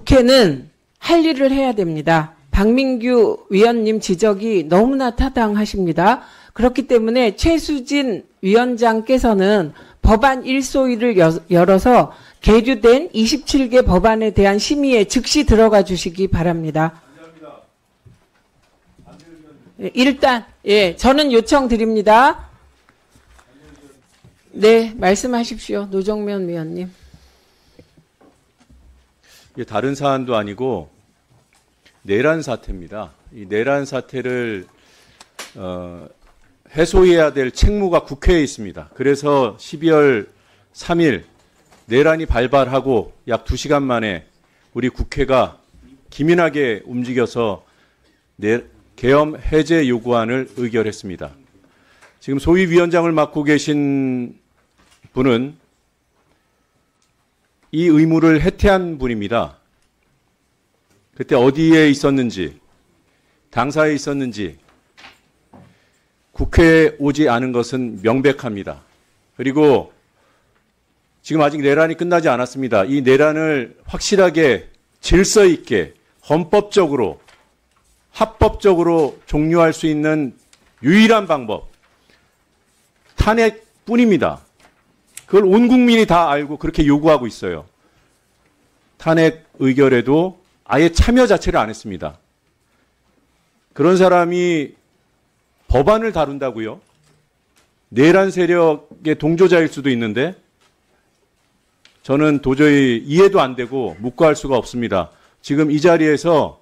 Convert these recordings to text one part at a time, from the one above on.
국회는 할 일을 해야 됩니다. 박민규 위원님 지적이 너무나 타당하십니다. 그렇기 때문에 최수진 위원장께서는 법안 1소위를 열어서 계류된 27개 법안에 대한 심의에 즉시 들어가 주시기 바랍니다. 일단 저는 요청드립니다. 네, 말씀하십시오. 노정면 위원님. 다른 사안도 아니고 내란 사태입니다. 이 내란 사태를 해소해야 될 책무가 국회에 있습니다. 그래서 12월 3일 내란이 발발하고 약 2시간 만에 우리 국회가 기민하게 움직여서 계엄 해제 요구안을 의결했습니다. 지금 소위 위원장을 맡고 계신 분은 이 의무를 해태한 분입니다. 그때 어디에 있었는지, 당사에 있었는지 국회에 오지 않은 것은 명백합니다. 그리고 지금 아직 내란이 끝나지 않았습니다. 이 내란을 확실하게 질서 있게 헌법적으로 합법적으로 종료할 수 있는 유일한 방법, 탄핵뿐입니다. 그걸 온 국민이 다 알고 그렇게 요구하고 있어요. 탄핵 의결에도 아예 참여 자체를 안 했습니다. 그런 사람이 법안을 다룬다고요? 내란 세력의 동조자일 수도 있는데 저는 도저히 이해도 안 되고 묵과할 수가 없습니다. 지금 이 자리에서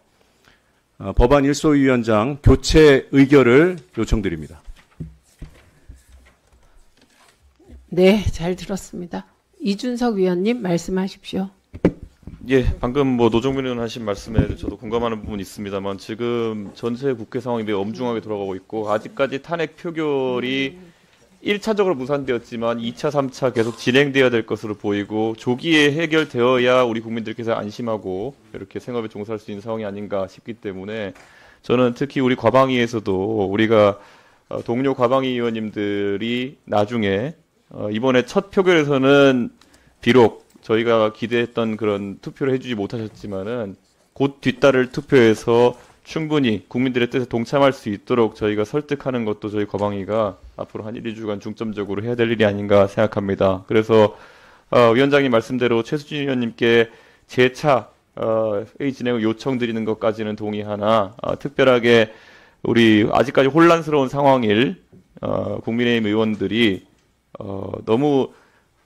법안 1소위원장 교체 의결을 요청드립니다. 네, 잘 들었습니다. 이준석 위원님 말씀하십시오. 예, 방금 노정민 의원 하신 말씀에 저도 공감하는 부분이 있습니다만 지금 전체 국회 상황이 매우 엄중하게 돌아가고 있고 아직까지 탄핵 표결이 1차적으로 무산되었지만 2차, 3차 계속 진행되어야 될 것으로 보이고 조기에 해결되어야 우리 국민들께서 안심하고 이렇게 생업에 종사할 수 있는 상황이 아닌가 싶기 때문에 저는 특히 우리 과방위에서도 우리가 동료 과방위 의원님들이 나중에 이번에 첫 표결에서는 비록 저희가 기대했던 그런 투표를 해주지 못하셨지만은 곧 뒤따를 투표에서 충분히 국민들의 뜻에 동참할 수 있도록 저희가 설득하는 것도 저희 과방위가 앞으로 한 1, 2주간 중점적으로 해야 될 일이 아닌가 생각합니다. 그래서 위원장님 말씀대로 최수진 의원님께 재차 회의 진행을 요청드리는 것까지는 동의하나 특별하게 우리 아직까지 혼란스러운 상황일 국민의힘 의원들이 너무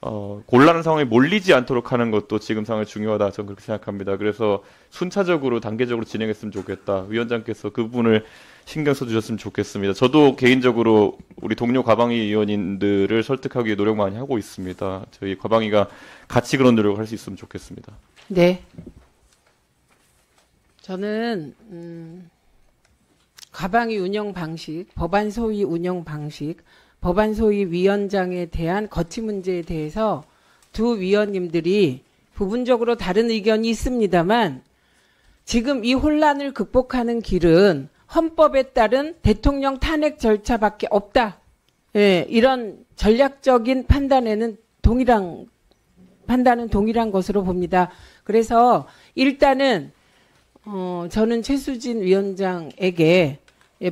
곤란한 상황에 몰리지 않도록 하는 것도 지금 상황이 중요하다. 저는 그렇게 생각합니다. 그래서 순차적으로 단계적으로 진행했으면 좋겠다. 위원장께서 그 부분을 신경 써주셨으면 좋겠습니다. 저도 개인적으로 우리 동료 과방위 의원님들을 설득하기 위해 노력 많이 하고 있습니다. 저희 과방위가 같이 그런 노력을 할 수 있으면 좋겠습니다. 네. 저는 과방위 운영 방식, 법안 소위 운영 방식, 법안 소위 위원장에 대한 거치 문제에 대해서 두 위원님들이 부분적으로 다른 의견이 있습니다만 지금 이 혼란을 극복하는 길은 헌법에 따른 대통령 탄핵 절차밖에 없다. 예, 이런 전략적인 판단은 동일한 것으로 봅니다. 그래서 일단은 저는 최수진 위원장에게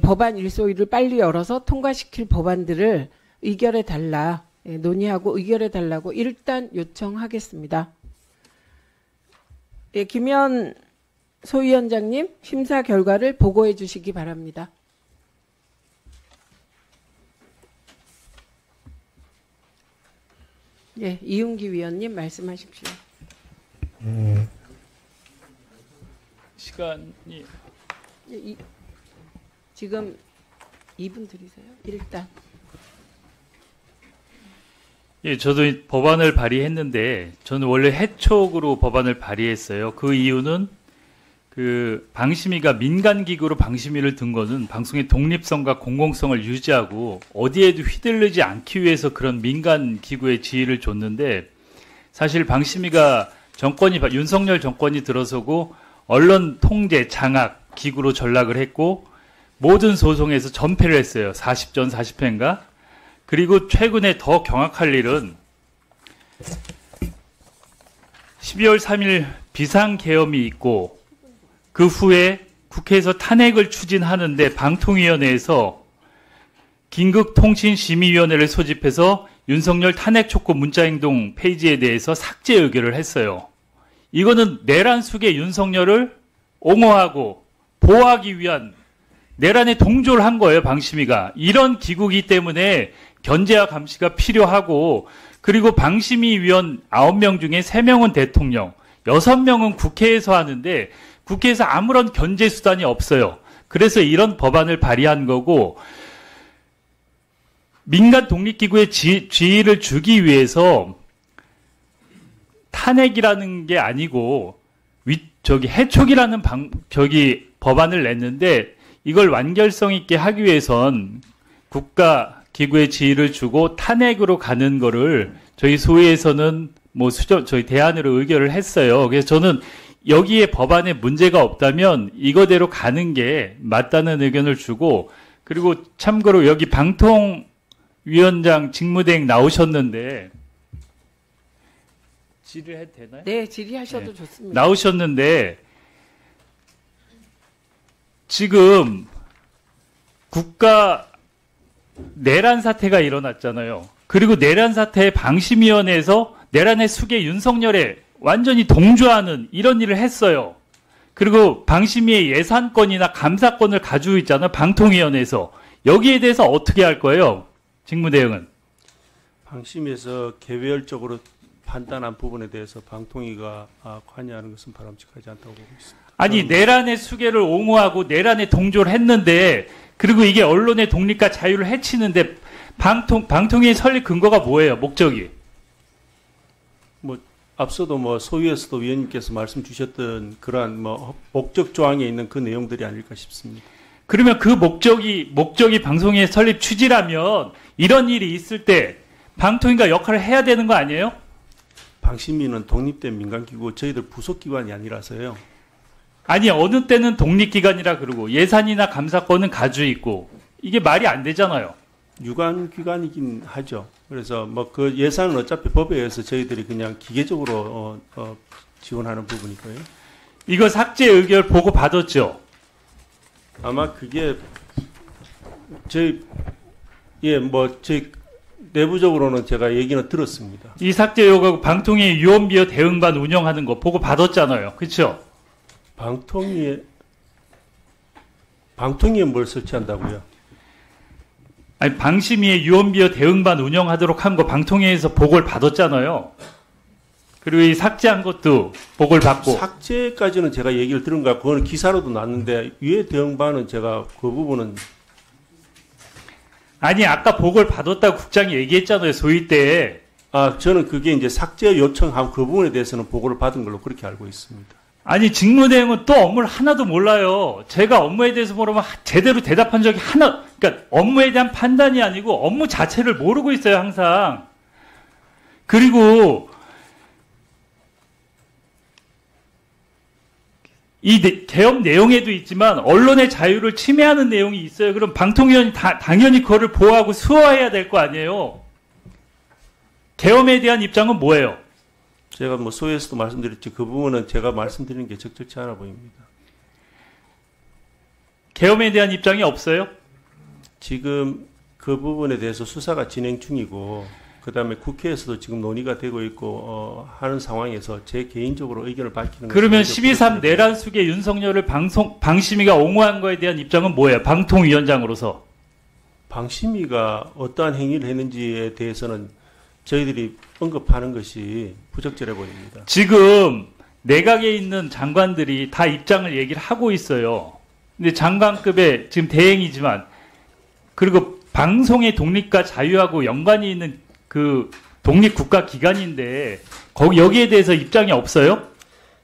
법안 1소위를 빨리 열어서 통과시킬 법안들을 의결해 달라, 논의하고 의결해 달라고 일단 요청하겠습니다. 김현 소위원장님 심사 결과를 보고해 주시기 바랍니다. 예, 이윤기 위원님 말씀하십시오. 시간이 지금 2분 드리세요. 일단. 예, 저도 법안을 발의했는데 저는 원래 해촉으로 법안을 발의했어요. 그 이유는 그 방심위가 민간기구로 방심위를 든 것은 방송의 독립성과 공공성을 유지하고 어디에도 휘둘리지 않기 위해서 그런 민간기구의 지위를 줬는데 사실 방심위가 윤석열 정권이 들어서고 언론 통제 장악 기구로 전락을 했고 모든 소송에서 전패를 했어요. 40전 40패인가? 그리고 최근에 더 경악할 일은 12월 3일 비상계엄이 있고 그 후에 국회에서 탄핵을 추진하는데 방통위원회에서 긴급통신심의위원회를 소집해서 윤석열 탄핵 촉구 문자행동 페이지에 대해서 삭제 의결을 했어요. 이거는 내란 속의 윤석열을 옹호하고 보호하기 위한 내란에 동조를 한 거예요, 방심위가. 이런 기구이기 때문에 견제와 감시가 필요하고, 그리고 방심위 위원 9명 중에 3명은 대통령, 6명은 국회에서 하는데 국회에서 아무런 견제 수단이 없어요. 그래서 이런 법안을 발의한 거고, 민간 독립기구의 지위를 주기 위해서 탄핵이라는 게 아니고 해촉이라는 법안을 냈는데, 이걸 완결성 있게 하기 위해선 국가 기구의 지위를 주고 탄핵으로 가는 거를 저희 소위에서는 저희 대안으로 의결을 했어요. 그래서 저는 여기에 법안에 문제가 없다면 이거대로 가는 게 맞다는 의견을 주고, 그리고 참고로 여기 방통위원장 직무대행 나오셨는데, 질의해도 되나요? 네, 질의하셔도 네. 좋습니다. 나오셨는데, 지금 국가 내란 사태가 일어났잖아요. 그리고 내란 사태의 방심위원회에서 내란의 수계 윤석열에 완전히 동조하는 이런 일을 했어요. 그리고 방심위의 예산권이나 감사권을 가지고 있잖아요. 방통위원회에서. 여기에 대해서 어떻게 할 거예요? 직무대응은. 방심에서 개별적으로 판단한 부분에 대해서 방통위가 관여하는 것은 바람직하지 않다고 보고 있습니다. 아니, 내란의 수계를 옹호하고 내란에 동조를 했는데, 그리고 이게 언론의 독립과 자유를 해치는데, 방통위의 설립 근거가 뭐예요? 목적이? 앞서도 소위에서도 위원님께서 말씀 주셨던 그러한 목적 조항에 있는 그 내용들이 아닐까 싶습니다. 그러면 그 목적이 방송의 설립 취지라면, 이런 일이 있을 때 방통위가 역할을 해야 되는 거 아니에요? 방심위는 독립된 민간기구, 저희들 부속기관이 아니라서요. 아니, 어느 때는 독립기관이라 그러고 예산이나 감사권은 가지고 있고, 이게 말이 안 되잖아요. 유관기관이긴 하죠. 그래서 그 예산은 어차피 법에 의해서 저희들이 그냥 기계적으로 지원하는 부분이고요. 이거 삭제 의결 보고 받았죠? 아마 그게 저희 내부적으로는 제가 얘기는 들었습니다. 이 삭제 요구 방통위 유언비어 대응반 운영하는 거 보고 받았잖아요. 그렇죠? 방통위에 뭘 설치한다고요? 아니, 방심위의 유언비어 대응반 운영하도록 한 거 방통위에서 보고를 받았잖아요. 그리고 이 삭제한 것도 보고를 받고. 삭제까지는 제가 얘기를 들은 거 같고, 그건 기사로도 났는데, 유해 대응반은 제가 그 부분은. 아니, 아까 보고를 받았다고 국장이 얘기했잖아요. 소위 때. 저는 그게 이제 삭제 요청한 그 부분에 대해서는 보고를 받은 걸로 그렇게 알고 있습니다. 아니, 직무대행은 또 업무를 하나도 몰라요. 제가 업무에 대해서 물으면 제대로 대답한 적이 그러니까 업무에 대한 판단이 아니고 업무 자체를 모르고 있어요, 항상. 그리고 이 개업 내용에도 있지만 언론의 자유를 침해하는 내용이 있어요. 그럼 방통위원이 당연히 그거를 보호하고 수호해야 될 거 아니에요. 계엄에 대한 입장은 뭐예요? 제가 소위에서도 말씀드렸지, 그 부분은 제가 말씀드리는 게 적절치 않아 보입니다. 계엄에 대한 입장이 없어요? 지금 그 부분에 대해서 수사가 진행 중이고, 그 다음에 국회에서도 지금 논의가 되고 있고 하는 상황에서 제 개인적으로 의견을 밝히는. 그러면 12.3 내란 속의 윤석열을 방심위가 옹호한 거에 대한 입장은 뭐예요? 방통위원장으로서. 방심위가 어떠한 행위를 했는지에 대해서는 저희들이 언급하는 것이 부적절해 보입니다. 지금 내각에 있는 장관들이 다 입장을 얘기를 하고 있어요. 근데 장관급의 지금 대행이지만, 그리고 방송의 독립과 자유하고 연관이 있는 그 독립국가기관인데 여기에 대해서 입장이 없어요?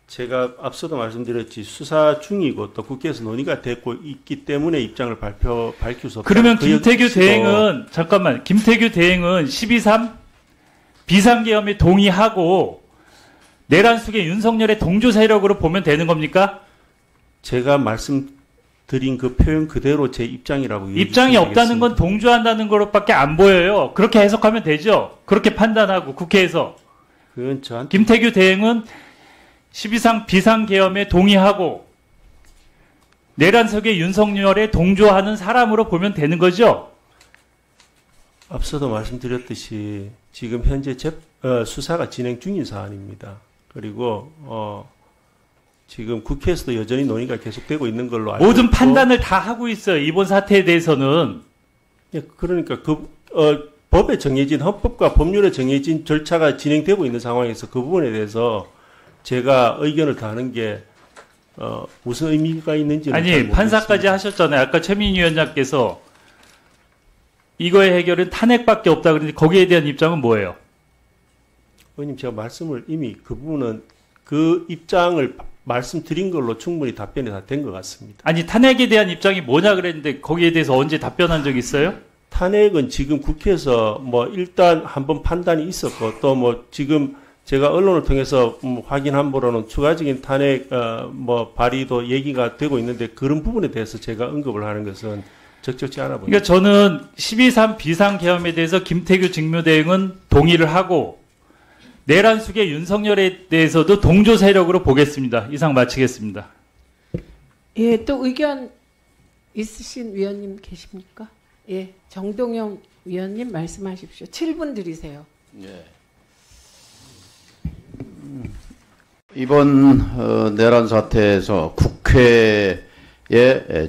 제가 앞서도 말씀드렸지, 수사 중이고 또 국회에서 논의가 되고 있기 때문에 입장을 밝힐 수 없다. 그러면 김태규 대행은 12.3 비상계엄에 동의하고 내란 속의 윤석열의 동조 세력으로 보면 되는 겁니까? 제가 말씀드린 그 표현 그대로 제 입장이라고. 입장이 없다는 건 동조한다는 것밖에 안 보여요. 그렇게 해석하면 되죠. 그렇게 판단하고 국회에서. 그건 저한테. 김태규 대행은 12상 비상계엄에 동의하고 내란석의 윤석열에 동조하는 사람으로 보면 되는 거죠? 앞서도 말씀드렸듯이 지금 현재 수사가 진행 중인 사안입니다. 그리고 지금 국회에서도 여전히 논의가 계속되고 있는 걸로 알고 모든 있고, 판단을 다 하고 있어요. 이번 사태에 대해서는. 예, 그러니까 법에 정해진 헌법과 법률에 정해진 절차가 진행되고 있는 상황에서 그 부분에 대해서 제가 의견을 다하는 게 무슨 의미가 있는지는 잘 아니 모르겠습니다. 판사까지 하셨잖아요. 아까 최민희 위원장께서 이거의 해결은 탄핵밖에 없다 그러는데 거기에 대한 입장은 뭐예요? 의원님 제가 말씀을 이미 그 부분은 그 입장을 말씀드린 걸로 충분히 답변이 다 된 것 같습니다. 아니 탄핵에 대한 입장이 뭐냐 그랬는데 거기에 대해서 언제 답변한 적 있어요? 탄핵은 지금 국회에서 뭐 일단 한번 판단이 있었고 또 뭐 지금 제가 언론을 통해서 확인한 바로는 추가적인 탄핵 발의도 얘기가 되고 있는데 그런 부분에 대해서 제가 언급을 하는 것은 적절치 않아 보입니다. 그러니까 저는 12.3 비상계엄에 대해서 김태규 직무대행은 동의를 하고 내란 숙의 윤석열에 대해서도 동조 세력으로 보겠습니다. 이상 마치겠습니다. 예, 또 의견 있으신 위원님 계십니까? 예, 정동영 위원님 말씀하십시오. 7분 드리세요. 예. 이번 내란 사태에서 국회의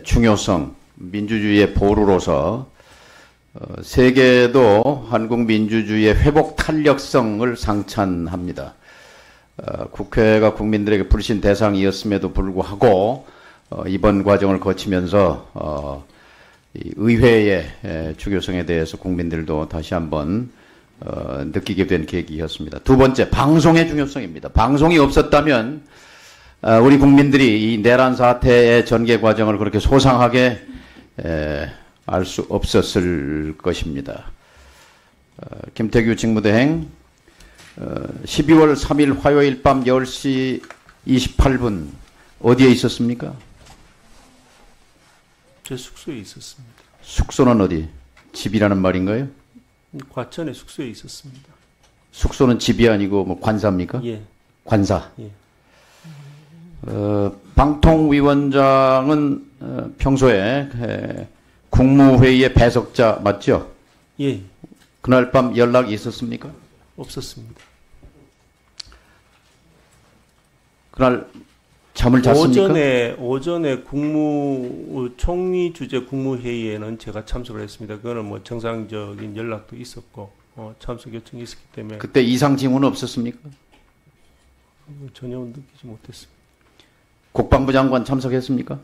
중요성, 민주주의의 보루로서 세계도 한국 민주주의의 회복 탄력성을 상찬합니다. 국회가 국민들에게 불신 대상이었음에도 불구하고 이번 과정을 거치면서 이 의회의 중요성에 대해서 국민들도 다시 한번 느끼게 된 계기였습니다. 두 번째, 방송의 중요성입니다. 방송이 없었다면 우리 국민들이 이 내란 사태의 전개 과정을 그렇게 소상하게 알 수 없었을 것입니다. 김태규 직무대행 12월 3일 화요일 밤 10시 28분 어디에 있었습니까? 제 숙소에 있었습니다. 숙소는 어디? 집이라는 말인가요? 과천의 숙소에 있었습니다. 숙소는 집이 아니고 뭐 관사입니까? 예. 관사. 예. 방통위원장은 평소에 국무회의의 배석자 맞죠? 예. 그날 밤 연락이 있었습니까? 없었습니다. 그날 잠을 잤습니까? 오전에 총리 주재 국무회의에는 제가 참석을 했습니다. 그거는 뭐 정상적인 연락도 있었고 참석 요청이 있었기 때문에 그때 이상 징후는 없었습니까? 전혀 느끼지 못했습니다. 국방부 장관 참석했습니까?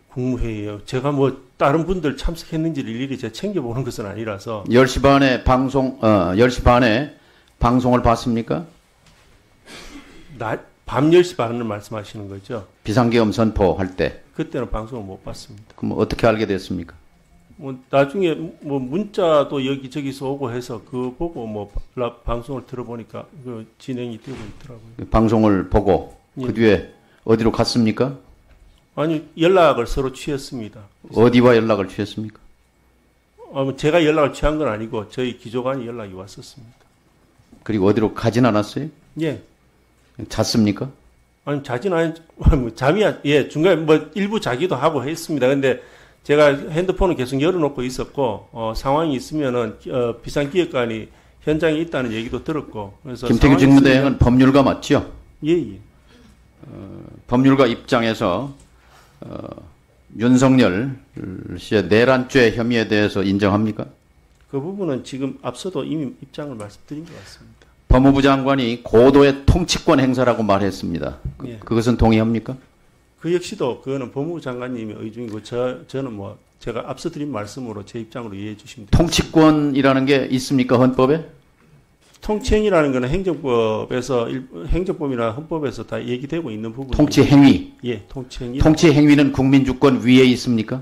국무회의요. 제가 뭐 다른 분들 참석했는지를 일일이 제가 챙겨보는 것은 아니라서 10시 반에 10시 반에 방송을 봤습니까? 밤 10시 반을 말씀하시는 거죠? 비상계엄 선포할 때. 그때는 방송을 못 봤습니다. 그럼 어떻게 알게 됐습니까? 뭐 나중에 뭐 문자도 여기저기서 오고 해서 그거 보고 뭐 방송을 들어보니까 그 진행이 되고 있더라고요. 방송을 보고 예. 그 뒤에 어디로 갔습니까? 아니 연락을 서로 취했습니다. 어디와 연락을 취했습니까? 제가 연락을 취한 건 아니고 저희 기조관이 연락이 왔었습니다. 그리고 어디로 가진 않았어요? 예. 잤습니까? 아니 자진 아니 잠이야. 예, 중간에 뭐 일부 자기도 하고 했습니다. 근데 제가 핸드폰을 계속 열어놓고 있었고 상황이 있으면은 비상기획관이 현장에 있다는 얘기도 들었고 그래서 김태규 직무대행은 법률가 맞죠? 예. 법률가 입장에서 윤석열 씨의 내란죄 혐의에 대해서 인정합니까? 그 부분은 지금 앞서도 이미 입장을 말씀드린 것 같습니다. 법무부 장관이 고도의 통치권 행사라고 말했습니다. 예. 그것은 동의합니까? 그 역시도 그거는 법무부 장관님의 의중이고 저는 뭐 제가 앞서 드린 말씀으로 제 입장으로 이해해 주시면 됩니다. 통치권이라는 게 있습니까? 헌법에? 통치행위라는 것은 행정법이나 헌법에서 다 얘기되고 있는 부분입니다. 통치행위. 예, 통치행위. 통치행위는 국민주권 위에 있습니까?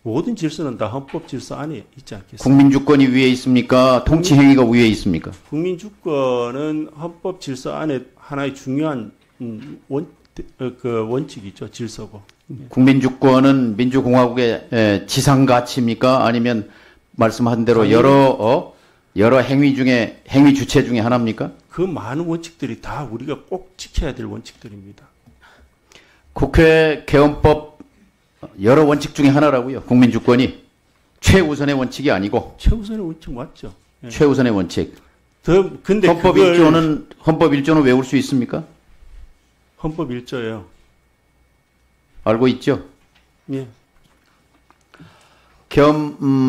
모든 질서는 다 헌법 질서 안에 있지 않겠습니까? 국민주권이 위에 있습니까? 통치행위가 위에 있습니까? 국민주권은 헌법 질서 안에 하나의 중요한 원칙이죠. 질서고. 국민주권은 민주공화국의 지상가치입니까? 아니면 말씀한 대로 당연히. 여러 여러 행위 중에 행위 주체 중에 하나입니까? 그 많은 원칙들이 다 우리가 꼭 지켜야 될 원칙들입니다. 국회 개헌법 여러 원칙 중에 하나라고요. 국민주권이 최우선의 원칙이 아니고 최우선의 원칙 맞죠? 예. 최우선의 원칙. 근데 헌법 1조는 외울 수 있습니까? 헌법 1조예요. 알고 있죠? 예.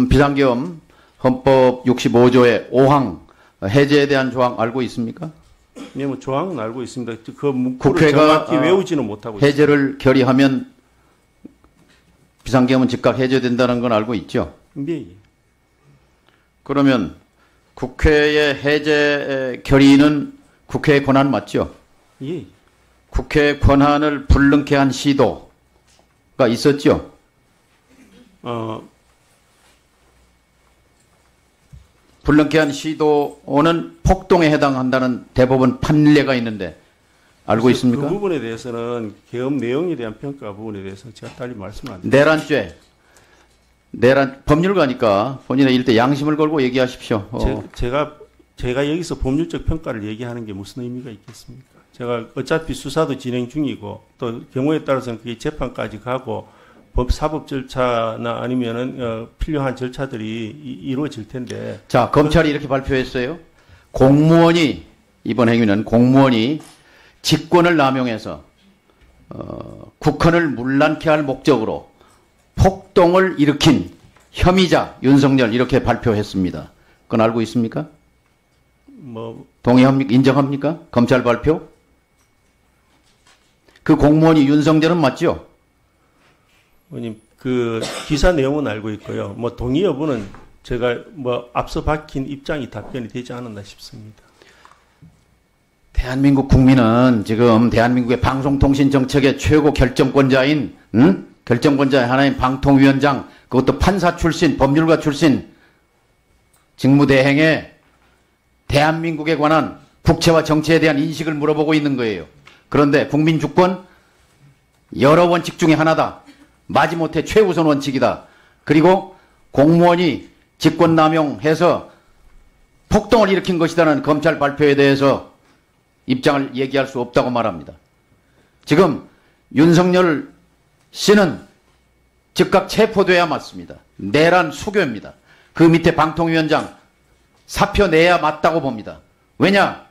비상계엄 헌법 65조의 5항 해제에 대한 조항 알고 있습니까? 예, 뭐 조항은 알고 있습니다. 그 문구를 국회가 정확히 외우지는 못하고 있습니다. 해제를 결의하면 비상계엄은 즉각 해제된다는 건 알고 있죠? 예, 예. 그러면 국회의 해제 결의는 국회의 권한 맞죠? 예. 국회의 권한을 불능케 한 시도가 있었죠? 불능케 한 시도는 폭동에 해당한다는 대법원 판례가 있는데 알고 있습니까? 그 부분에 대해서는 계엄 내용에 대한 평가 부분에 대해서 제가 딸리 말씀 안 드립니다. 내란죄, 법률가니까 본인의 일대 양심을 걸고 얘기하십시오. 제가 여기서 법률적 평가를 얘기하는 게 무슨 의미가 있겠습니까? 제가 어차피 수사도 진행 중이고 또 경우에 따라서는 그게 재판까지 가고 사법 절차나 아니면은 필요한 절차들이 이루어질 텐데. 자, 검찰이 이렇게 발표했어요. 이번 행위는 공무원이 직권을 남용해서 국헌을 문란케 할 목적으로 폭동을 일으킨 혐의자 윤석열 이렇게 발표했습니다. 그건 알고 있습니까? 동의합니까? 인정합니까? 검찰 발표? 그 공무원이 윤석열은 맞죠? 의원님, 그 기사 내용은 알고 있고요. 동의 여부는 제가 앞서 밝힌 입장이 답변이 되지 않았나 싶습니다. 대한민국 국민은 지금 대한민국의 방송통신 정책의 최고 결정권자인 결정권자의 하나인 방통위원장, 그것도 판사 출신, 법률가 출신 직무대행에 대한민국에 관한 국채와 정치에 대한 인식을 물어보고 있는 거예요. 그런데 국민주권 여러 원칙 중에 하나다. 마지못해 최우선 원칙이다. 그리고 공무원이 직권남용해서 폭동을 일으킨 것이라는 검찰 발표에 대해서 입장을 얘기할 수 없다고 말합니다. 지금 윤석열 씨는 즉각 체포돼야 맞습니다. 내란 수교입니다. 그 밑에 방통위원장 사표 내야 맞다고 봅니다. 왜냐?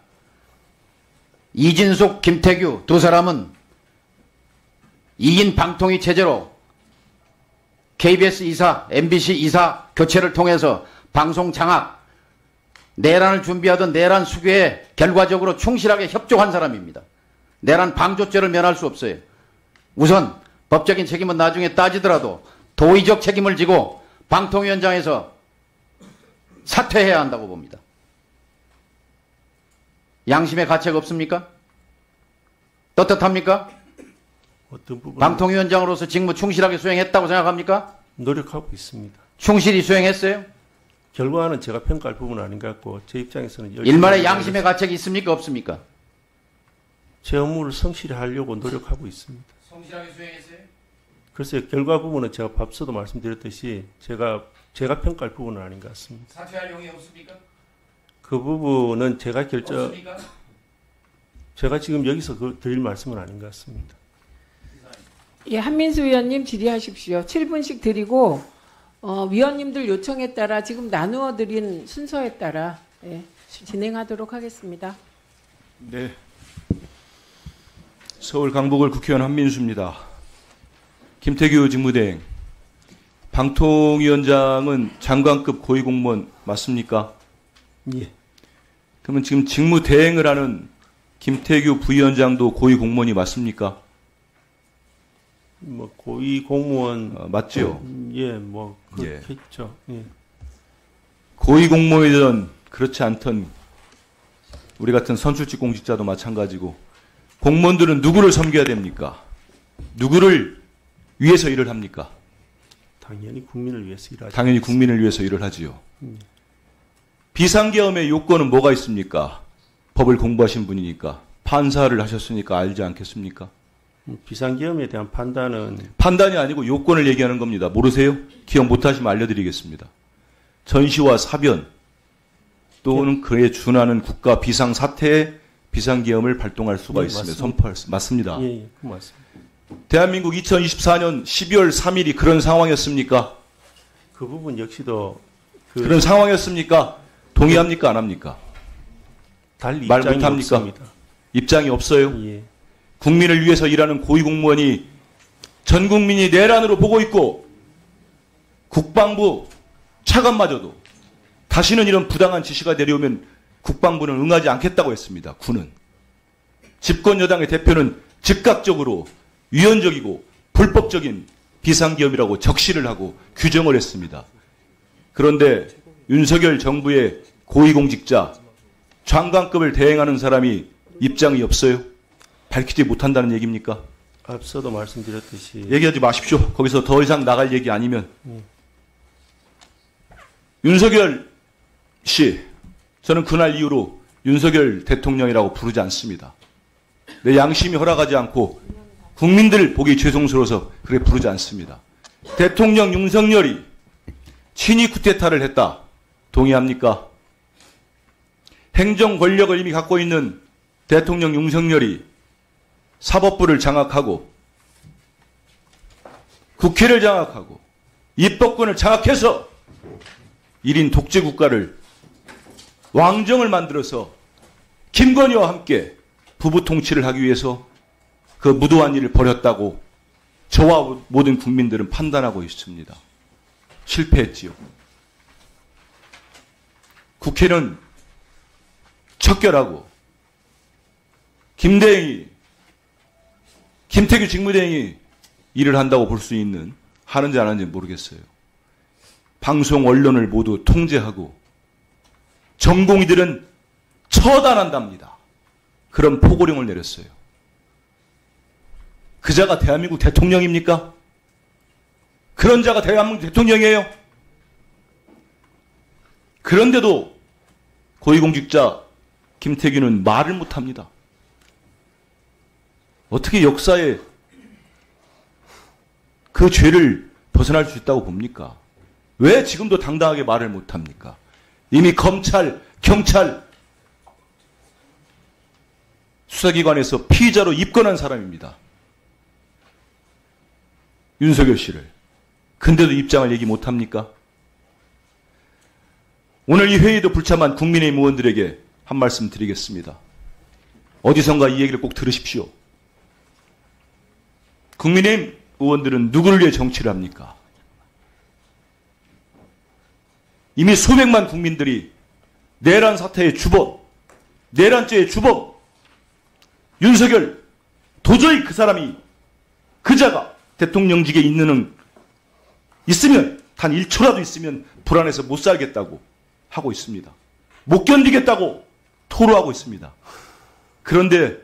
이진숙, 김태규 두 사람은 2인 방통위 체제로 KBS 이사, MBC 이사 교체를 통해서 방송 장악, 내란을 준비하던 내란 수교에 결과적으로 충실하게 협조한 사람입니다. 내란 방조죄를 면할 수 없어요. 우선 법적인 책임은 나중에 따지더라도 도의적 책임을 지고 방통위원장에서 사퇴해야 한다고 봅니다. 양심의 가책 없습니까? 떳떳합니까? 어떤 부분 방통위원장으로서 직무 충실하게 수행했다고 생각합니까? 노력하고 있습니다. 충실히 수행했어요? 결과는 제가 평가할 부분은 아닌 것 같고 제 입장에서는 일말의 양심의 가책이 있습니까? 없습니까? 제 업무를 성실히 하려고 노력하고 있습니다. 성실하게 수행했어요? 글쎄요, 결과 부분은 제가 앞서도 말씀드렸듯이 제가 평가할 부분은 아닌 것 같습니다. 사퇴할 용이 없습니까? 그 부분은 없습니까? 제가 지금 여기서 드릴 말씀은 아닌 것 같습니다. 예, 한민수 위원님 질의하십시오. 7분씩 드리고 위원님들 요청에 따라 지금 나누어 드린 순서에 따라 진행하도록 하겠습니다. 네. 서울 강북을 국회의원 한민수입니다. 김태규 직무대행, 방통위원장은 장관급 고위공무원 맞습니까? 예. 그러면 지금 직무대행을 하는 김태규 부위원장도 고위공무원이 맞습니까? 고위공무원 맞죠? 예, 그렇겠죠. 예. 고위공무원이든 그렇지 않던 우리 같은 선출직 공직자도 마찬가지고 공무원들은 누구를 섬겨야 됩니까? 누구를 위해서 일을 합니까? 당연히 국민을 위해서 일하죠. 당연히 국민을 위해서 일을 하지요. 비상계엄의 요건은 뭐가 있습니까? 법을 공부하신 분이니까 판사를 하셨으니까 알지 않겠습니까? 비상계엄에 대한 판단이 아니고 요건을 얘기하는 겁니다. 모르세요? 기억 못하시면 알려드리겠습니다. 전시와 사변, 또는 그에 준하는 국가 비상 사태에 비상계엄을 발동할 수가 네, 있습니다. 맞습니다. 선포할 수 맞습니다. 예, 그 맞습니다. 대한민국 2024년 12월 3일이 그런 상황이었습니까? 그 부분 역시도 그런 상황이었습니까? 동의합니까? 안 합니까? 달리 말 입장이 못합니까? 없습니다. 입장이 없어요? 예. 국민을 위해서 일하는 고위공무원이 전 국민이 내란으로 보고 있고 국방부 차관마저도 다시는 이런 부당한 지시가 내려오면 국방부는 응하지 않겠다고 했습니다. 군은. 집권 여당의 대표는 즉각적으로 위헌적이고 불법적인 비상기업이라고 적시를 하고 규정을 했습니다. 그런데 윤석열 정부의 고위공직자, 장관급을 대행하는 사람이 입장이 없어요? 밝히지 못한다는 얘기입니까? 앞서도 말씀드렸듯이 얘기하지 마십시오. 거기서 더 이상 나갈 얘기 아니면. 윤석열 씨, 저는 그날 이후로 윤석열 대통령이라고 부르지 않습니다. 내 양심이 허락하지 않고 국민들 보기 죄송스러워서 그래 부르지 않습니다. 대통령 윤석열이 친위 쿠데타를 했다. 동의합니까? 행정 권력을 이미 갖고 있는 대통령 윤석열이 사법부를 장악하고 국회를 장악하고 입법권을 장악해서 1인 독재 국가를 왕정을 만들어서 김건희와 함께 부부 통치를 하기 위해서 그 무도한 일을 벌였다고 저와 모든 국민들은 판단하고 있습니다. 실패했지요. 국회는 척결하고 김태규 직무대행이 일을 한다고 볼 수 있는, 하는지 안 하는지 모르겠어요. 방송 언론을 모두 통제하고 전공의들은 처단한답니다. 그런 포고령을 내렸어요. 그 자가 대한민국 대통령입니까? 그런 자가 대한민국 대통령이에요? 그런데도 고위공직자 김태규는 말을 못합니다. 어떻게 역사에 그 죄를 벗어날 수 있다고 봅니까? 왜 지금도 당당하게 말을 못합니까? 이미 검찰, 경찰, 수사기관에서 피의자로 입건한 사람입니다. 윤석열 씨를. 근데도 입장을 얘기 못합니까? 오늘 이 회의도 불참한 국민의힘 의원들에게 한 말씀 드리겠습니다. 어디선가 이 얘기를 꼭 들으십시오. 국민의힘 의원들은 누구를 위해 정치를 합니까? 이미 수백만 국민들이 내란 사태의 주범, 내란죄의 주범, 윤석열, 도저히 그 사람이, 그 자가 대통령직에 있으면, 단 1초라도 있으면 불안해서 못 살겠다고 하고 있습니다. 못 견디겠다고 토로하고 있습니다. 그런데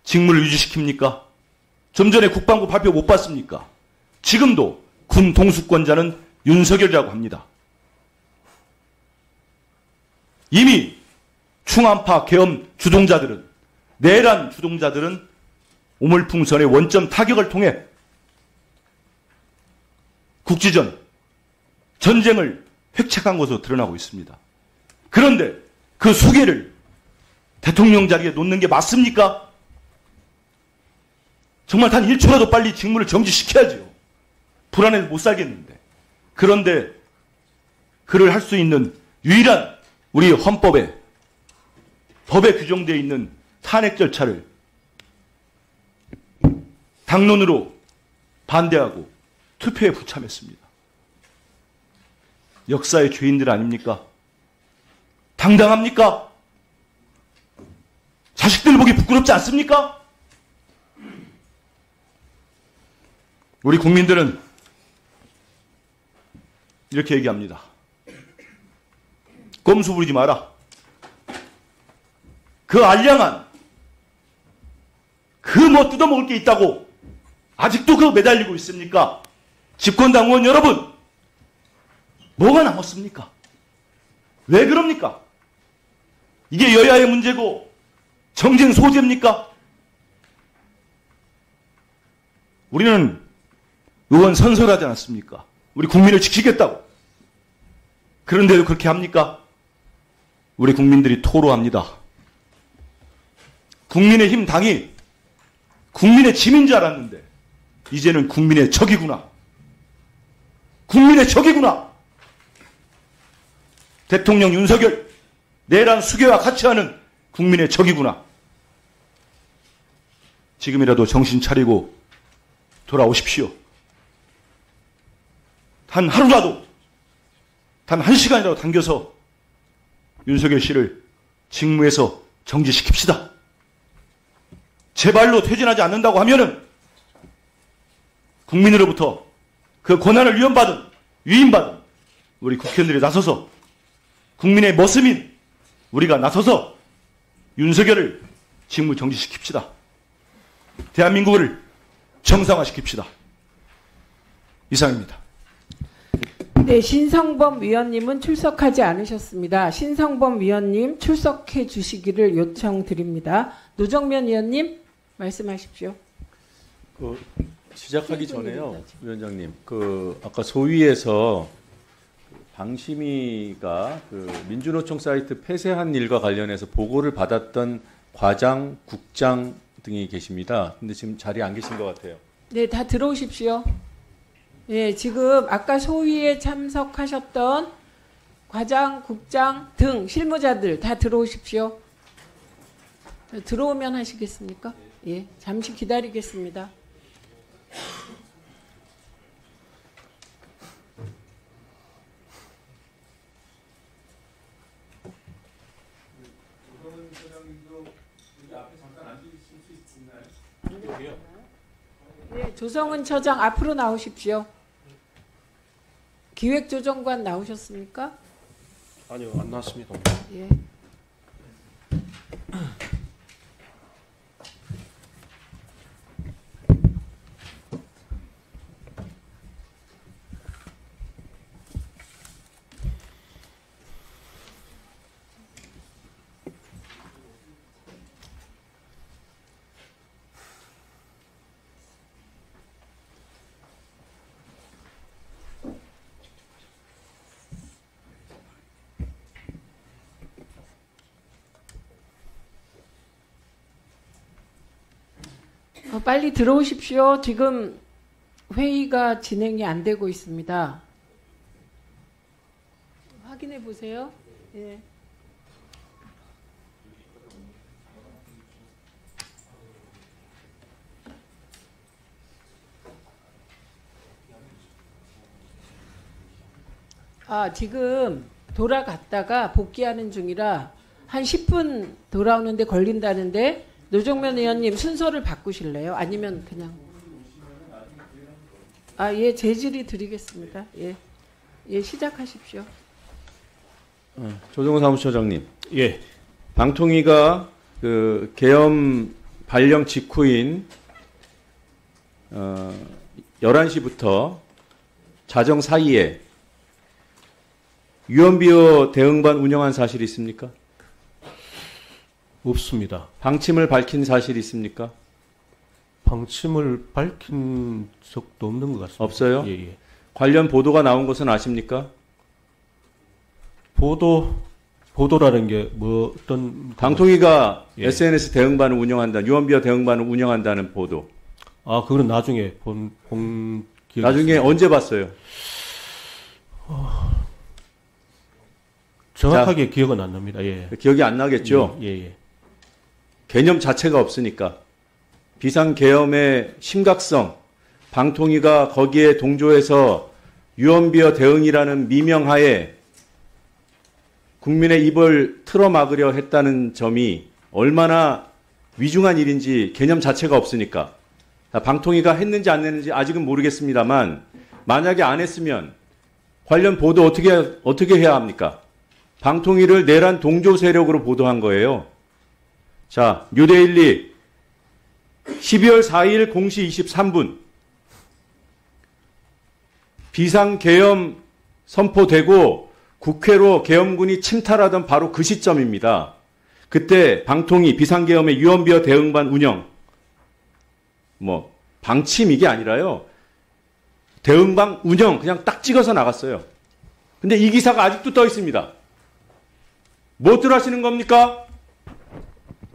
직무를 유지시킵니까? 좀 전에 국방부 발표 못 봤습니까? 지금도 군 동수권자는 윤석열이라고 합니다. 이미 충암파 계엄 주동자들은, 내란 주동자들은 오물풍선의 원점 타격을 통해 국지전, 전쟁을 획책한 것으로 드러나고 있습니다. 그런데 그 수계를 대통령 자리에 놓는 게 맞습니까? 정말 단 1초라도 빨리 직무를 정지시켜야죠. 불안해서 못 살겠는데. 그런데 그를 할 수 있는 유일한 우리 헌법에, 법에 규정되어 있는 탄핵 절차를 당론으로 반대하고 투표에 불참했습니다. 역사의 죄인들 아닙니까? 당당합니까? 자식들 보기 부끄럽지 않습니까? 우리 국민들은 이렇게 얘기합니다. 꼼수 부리지 마라. 그 알량한, 그 뭐 뜯어먹을 게 있다고 아직도 그거 매달리고 있습니까? 집권당 의원 여러분, 뭐가 남았습니까? 왜 그럽니까? 이게 여야의 문제고 정쟁 소재입니까? 우리는 의원 선서하지 않았습니까? 우리 국민을 지키겠다고. 그런데도 그렇게 합니까? 우리 국민들이 토로합니다. 국민의힘 당이 국민의 짐인 줄 알았는데 이제는 국민의 적이구나. 국민의 적이구나. 대통령 윤석열, 내란 수괴와 같이 하는 국민의 적이구나. 지금이라도 정신 차리고 돌아오십시오. 단 하루라도, 단 한 시간이라도 당겨서 윤석열 씨를 직무에서 정지시킵시다. 제발로 퇴진하지 않는다고 하면은 국민으로부터 그 권한을 위임받은 우리 국회의원들이 나서서 국민의 머슴인 우리가 나서서 윤석열을 직무 정지시킵시다. 대한민국을 정상화시킵시다. 이상입니다. 네, 신성범 위원님은 출석하지 않으셨습니다. 신성범 위원님 출석해 주시기를 요청드립니다. 노정면 위원님 말씀하십시오. 시작하기 전에요, 위원장님. 아까 소위에서 방심위가 민주노총 사이트 폐쇄한 일과 관련해서 보고를 받았던 과장, 국장 등이 계십니다. 근데 지금 자리에 안 계신 것 같아요. 네, 다 들어오십시오. 네, 지금 아까 소위에 참석하셨던 과장, 국장 등 실무자들 다 들어오십시오. 들어오면 하시겠습니까? 예, 잠시 기다리겠습니다. 네, 조성은 처장 앞으로 나오십시오. 기획조정관 나오셨습니까? 아니요, 안 나왔습니다. 예. 빨리 들어오십시오. 지금 회의가 진행이 안 되고 있습니다. 확인해 보세요. 예. 지금 돌아갔다가 복귀하는 중이라 한 10분 돌아오는데 걸린다는데 노정면 의원님 순서를 바꾸실래요? 아니면 그냥 예, 제질이 드리겠습니다. 예, 예, 시작하십시오. 조정호 사무처장님. 예. 방통위가 계엄 발령 직후인 11시부터 자정 사이에 유언비어 대응반 운영한 사실이 있습니까? 없습니다. 방침을 밝힌 사실이 있습니까? 방침을 밝힌 적도 없는 것 같습니다. 없어요? 예, 예. 관련 보도가 나온 것은 아십니까? 보도라는 게 뭐 어떤 방통위가 예. SNS 대응반을 운영한다, 유언비어 대응반을 운영한다는 보도. 그건 나중에 본 기억이 나중에 있습니다. 언제 봤어요? 정확하게 기억은 안 납니다. 예. 기억이 안 나겠죠? 예, 예. 개념 자체가 없으니까. 비상계엄의 심각성, 방통위가 거기에 동조해서 유언비어 대응이라는 미명하에 국민의 입을 틀어막으려 했다는 점이 얼마나 위중한 일인지 개념 자체가 없으니까. 방통위가 했는지 안 했는지 아직은 모르겠습니다만 만약에 안 했으면 관련 보도 어떻게 해야 합니까? 방통위를 내란 동조 세력으로 보도한 거예요. 자, 뉴데일리 12월 4일 0시 23분 비상계엄 선포되고 국회로 계엄군이 침탈하던 바로 그 시점입니다. 그때 방통위 비상계엄의 유언비어 대응반 운영 방침 이게 아니라요. 대응방 운영 그냥 딱 찍어서 나갔어요. 근데 이 기사가 아직도 떠 있습니다. 무엇들 하시는 겁니까?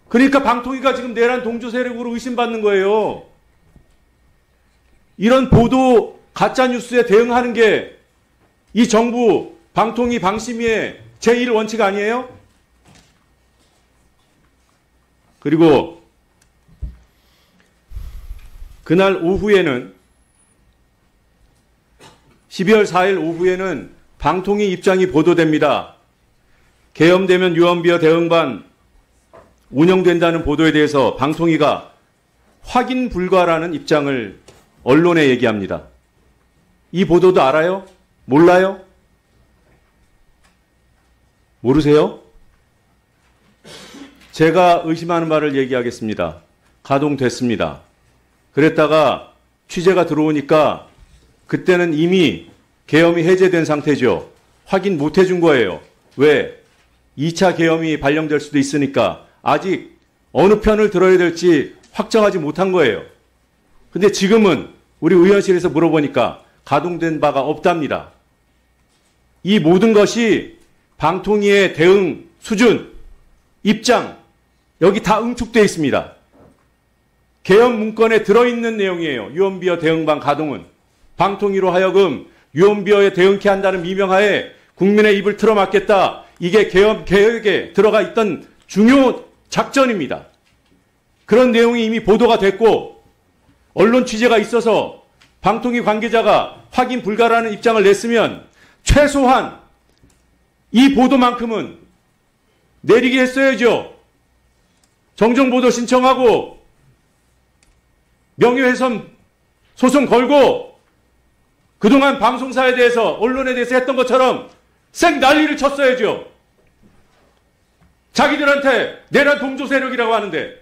그러니까 방통위가 지금 내란 동조 세력으로 의심받는 거예요. 이런 보도 가짜뉴스에 대응하는 게 이 정부 방통위 방심위의 제1원칙 아니에요? 그리고 그날 오후에는 12월 4일 오후에는 방통위 입장이 보도됩니다. 계엄되면 유언비어 대응반 운영된다는 보도에 대해서 방통위가 확인 불가라는 입장을 언론에 얘기합니다. 이 보도도 알아요? 몰라요? 모르세요? 제가 의심하는 바를 얘기하겠습니다. 가동됐습니다. 그랬다가 취재가 들어오니까 그때는 이미 계엄이 해제된 상태죠. 확인 못 해준 거예요. 왜? 2차 계엄이 발령될 수도 있으니까 아직 어느 편을 들어야 될지 확정하지 못한 거예요. 근데 지금은 우리 의원실에서 물어보니까 가동된 바가 없답니다. 이 모든 것이 방통위의 대응 수준, 입장, 여기 다 응축되어 있습니다. 계엄 문건에 들어있는 내용이에요. 유언비어 대응반 가동은. 방통위로 하여금 유언비어에 대응케 한다는 미명하에 국민의 입을 틀어막겠다. 이게 계엄 계획에 들어가 있던 중요 작전입니다. 그런 내용이 이미 보도가 됐고 언론 취재가 있어서 방통위 관계자가 확인 불가라는 입장을 냈으면 최소한 이 보도만큼은 내리게 했어야죠. 정정보도 신청하고 명예훼손 소송 걸고 그동안 방송사에 대해서 언론에 대해서 했던 것처럼 생 난리를 쳤어야죠. 자기들한테 내란 동조 세력이라고 하는데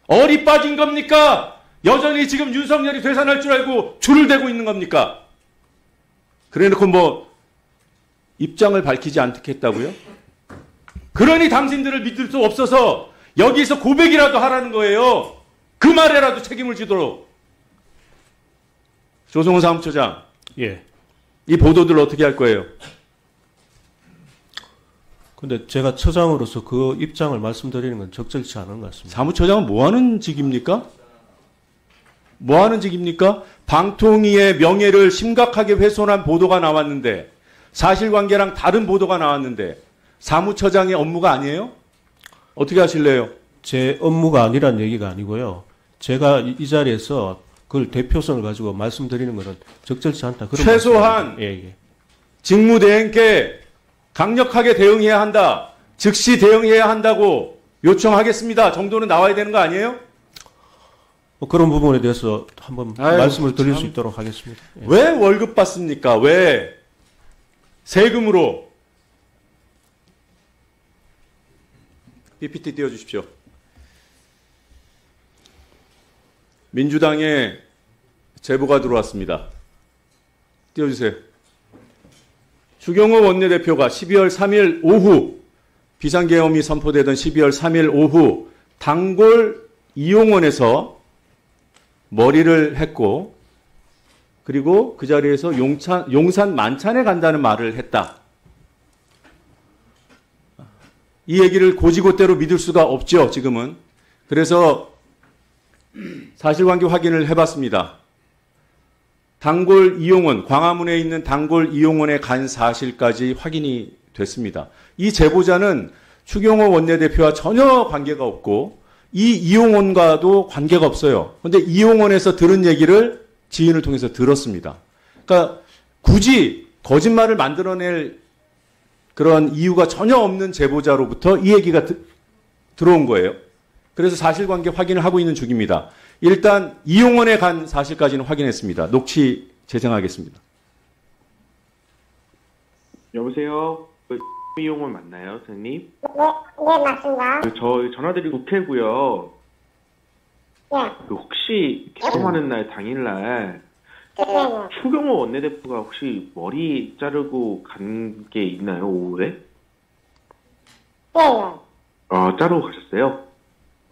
어리 빠진 겁니까? 여전히 지금 윤석열이 되살아날 줄 알고 줄을 대고 있는 겁니까? 그래놓고 뭐 입장을 밝히지 않겠다고요? 그러니 당신들을 믿을 수 없어서 여기서 고백이라도 하라는 거예요. 그 말에라도 책임을 지도록. 조성훈 사무처장. 예. 이 보도들 어떻게 할 거예요? 근데 제가 처장으로서 그 입장을 말씀드리는 건 적절치 않은 것 같습니다. 사무처장은 뭐 하는 직입니까? 뭐 하는 직입니까? 방통위의 명예를 심각하게 훼손한 보도가 나왔는데 사실관계랑 다른 보도가 나왔는데 사무처장의 업무가 아니에요? 어떻게 하실래요? 제 업무가 아니란 얘기가 아니고요. 제가 이 자리에서 그걸 대표성을 가지고 말씀드리는 것은 적절치 않다. 그런 최소한 예. 직무대행께 강력하게 대응해야 한다. 즉시 대응해야 한다고 요청하겠습니다. 정도는 나와야 되는 거 아니에요? 그런 부분에 대해서 한번 말씀을 드릴 수 있도록 하겠습니다. 예. 왜 월급 받습니까? 왜 세금으로 PPT 띄워주십시오. 민주당에 제보가 들어왔습니다. 띄워주세요. 추경호 원내대표가 12월 3일 오후 비상계엄이 선포되던 12월 3일 오후 단골 이용원에서 머리를 했고 그리고 그 자리에서 용산 만찬에 간다는 말을 했다. 이 얘기를 고지고대로 믿을 수가 없죠, 지금은. 그래서 사실관계 확인을 해봤습니다. 단골 이용원, 광화문에 있는 단골 이용원에 간 사실까지 확인이 됐습니다. 이 제보자는 추경호 원내대표와 전혀 관계가 없고 이 이용원과도 관계가 없어요. 그런데 이용원에서 들은 얘기를 지인을 통해서 들었습니다. 그러니까 굳이 거짓말을 만들어낼 그런 이유가 전혀 없는 제보자로부터 이 얘기가 들어온 거예요. 그래서 사실관계 확인을 하고 있는 중입니다. 일단 이용원에 간 사실까지는 확인했습니다. 녹취 재생하겠습니다. 여보세요? 그 이용원 맞나요, 선생님? 네, 맞습니다. 저 전화드린 국회고요. 네. 그 혹시 개엄하는 날 당일날 네. 추경호 원내대표가 혹시 머리 자르고 간 게 있나요, 오후에? 네. 자르고 가셨어요?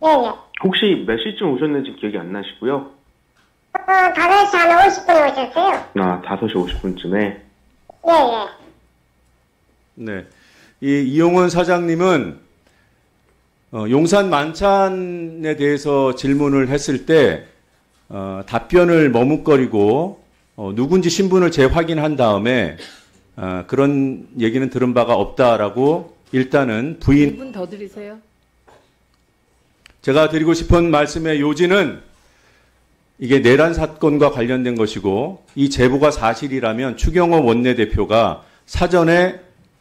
네. 혹시 몇 시쯤 오셨는지 기억이 안 나시고요? 5시 한 50분에 오셨어요. 5시 50분쯤에? 네. 네. 이 이용원 사장님은 용산 만찬에 대해서 질문을 했을 때 답변을 머뭇거리고 누군지 신분을 재확인한 다음에 그런 얘기는 들은 바가 없다라고 일단은 부인. 1분 더 드리세요. 제가 드리고 싶은 말씀의 요지는 이게 내란 사건과 관련된 것이고 이 제보가 사실이라면 추경호 원내대표가 사전에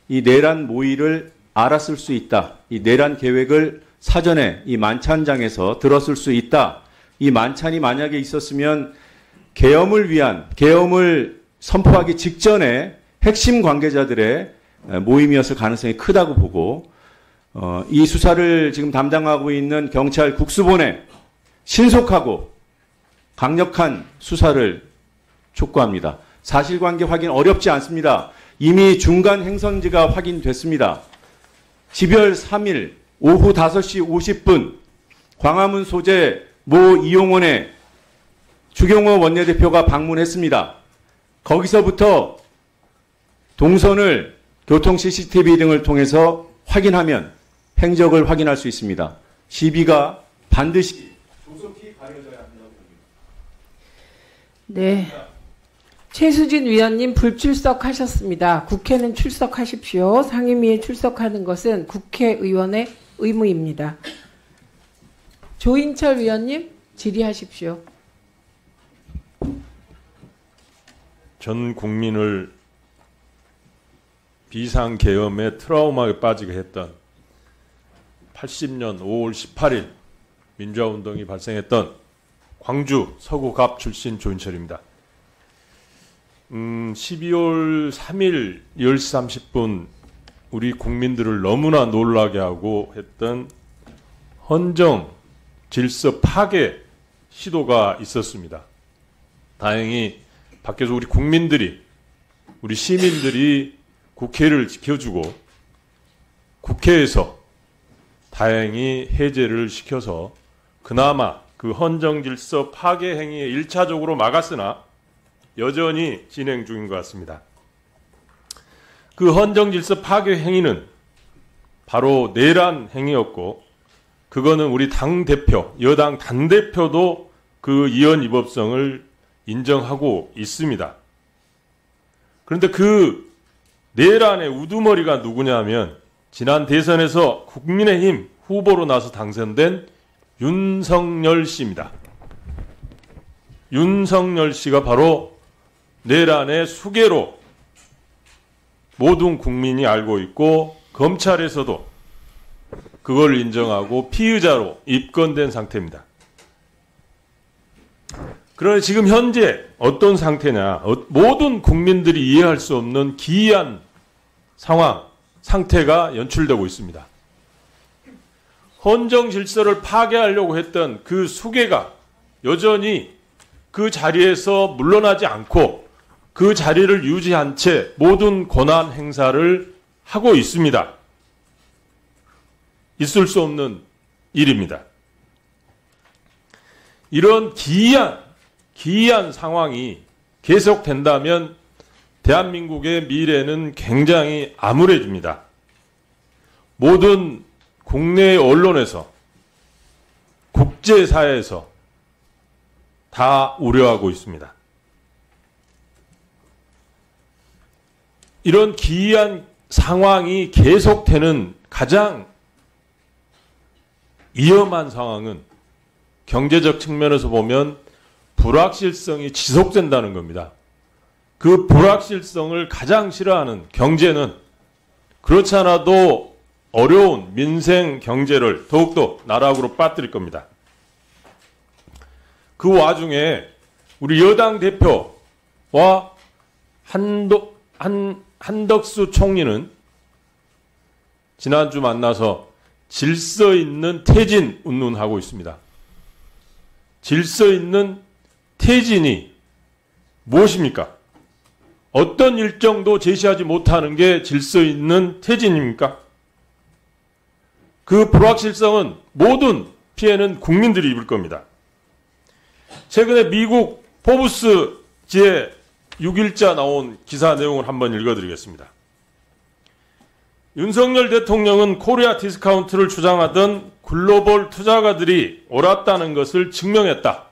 이 내란 모의를 알았을 수 있다. 이 내란 계획을 사전에 이 만찬장에서 들었을 수 있다. 이 만찬이 만약에 있었으면 계엄을 선포하기 직전에 핵심 관계자들의 모임이었을 가능성이 크다고 보고 이 수사를 지금 담당하고 있는 경찰 국수본에 신속하고 강력한 수사를 촉구합니다. 사실관계 확인 어렵지 않습니다. 이미 중간 행선지가 확인됐습니다. 집열 3일 오후 5시 50분 광화문 소재 모 이용원에 추경호 원내대표가 방문했습니다. 거기서부터 동선을 교통 CCTV 등을 통해서 확인하면 행적을 확인할 수 있습니다. 시비가 반드시 조속히 가려져야 한다고 봅니다. 네. 최수진 위원님 불출석하셨습니다. 국회는 출석하십시오. 상임위에 출석하는 것은 국회의원의 의무입니다. 조인철 위원님 질의하십시오. 전 국민을 비상계엄의 트라우마에 빠지게 했던 80년 5월 18일 민주화운동이 발생했던 광주 서구갑 출신 조인철입니다. 12월 3일 10시 30분 우리 국민들을 너무나 놀라게 하고 했던 헌정 질서 파괴 시도가 있었습니다. 다행히 밖에서 우리 국민들이, 우리 시민들이 국회를 지켜주고 국회에서 다행히 해제를 시켜서 그나마 그 헌정 질서 파괴 행위에 1차적으로 막았으나 여전히 진행 중인 것 같습니다. 그 헌정 질서 파괴 행위는 바로 내란 행위였고 그거는 우리 당대표, 여당 당대표도 그 이연이법성을 인정하고 있습니다. 그런데 그 내란의 우두머리가 누구냐면 지난 대선에서 국민의힘 후보로 나서 당선된 윤석열 씨입니다. 윤석열 씨가 바로 내란의 수괴로 모든 국민이 알고 있고 검찰에서도 그걸 인정하고 피의자로 입건된 상태입니다. 그러나 지금 현재 어떤 상태냐, 모든 국민들이 이해할 수 없는 기이한 상황, 상태가 연출되고 있습니다. 헌정 질서를 파괴하려고 했던 그 수괴가 여전히 그 자리에서 물러나지 않고 그 자리를 유지한 채 모든 권한 행사를 하고 있습니다. 있을 수 없는 일입니다. 이런 기이한 상황이 계속된다면 대한민국의 미래는 굉장히 암울해집니다. 모든 국내 언론에서, 국제사회에서 다 우려하고 있습니다. 이런 기이한 상황이 계속되는 가장 위험한 상황은 경제적 측면에서 보면 불확실성이 지속된다는 겁니다. 그 불확실성을 가장 싫어하는 경제는 그렇지 않아도 어려운 민생 경제를 더욱더 나락으로 빠뜨릴 겁니다. 그 와중에 우리 여당 대표와 한덕수 총리는 지난주 만나서 질서 있는 퇴진 운운하고 있습니다. 질서 있는 퇴진이 무엇입니까? 어떤 일정도 제시하지 못하는 게 질서 있는 퇴진입니까? 그 불확실성은 모든 피해는 국민들이 입을 겁니다. 최근에 미국 포브스지에 6일자 나온 기사 내용을 한번 읽어드리겠습니다. 윤석열 대통령은 코리아 디스카운트를 주장하던 글로벌 투자가들이 옳았다는 것을 증명했다.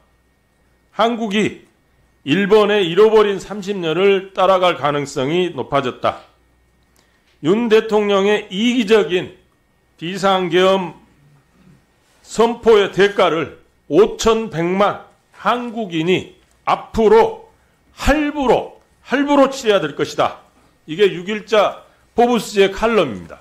한국이 일본의 잃어버린 30년을 따라갈 가능성이 높아졌다. 윤 대통령의 이기적인 비상계엄 선포의 대가를 5,100만 한국인이 앞으로 할부로 치러야 될 것이다. 이게 6일자 포브스의 칼럼입니다.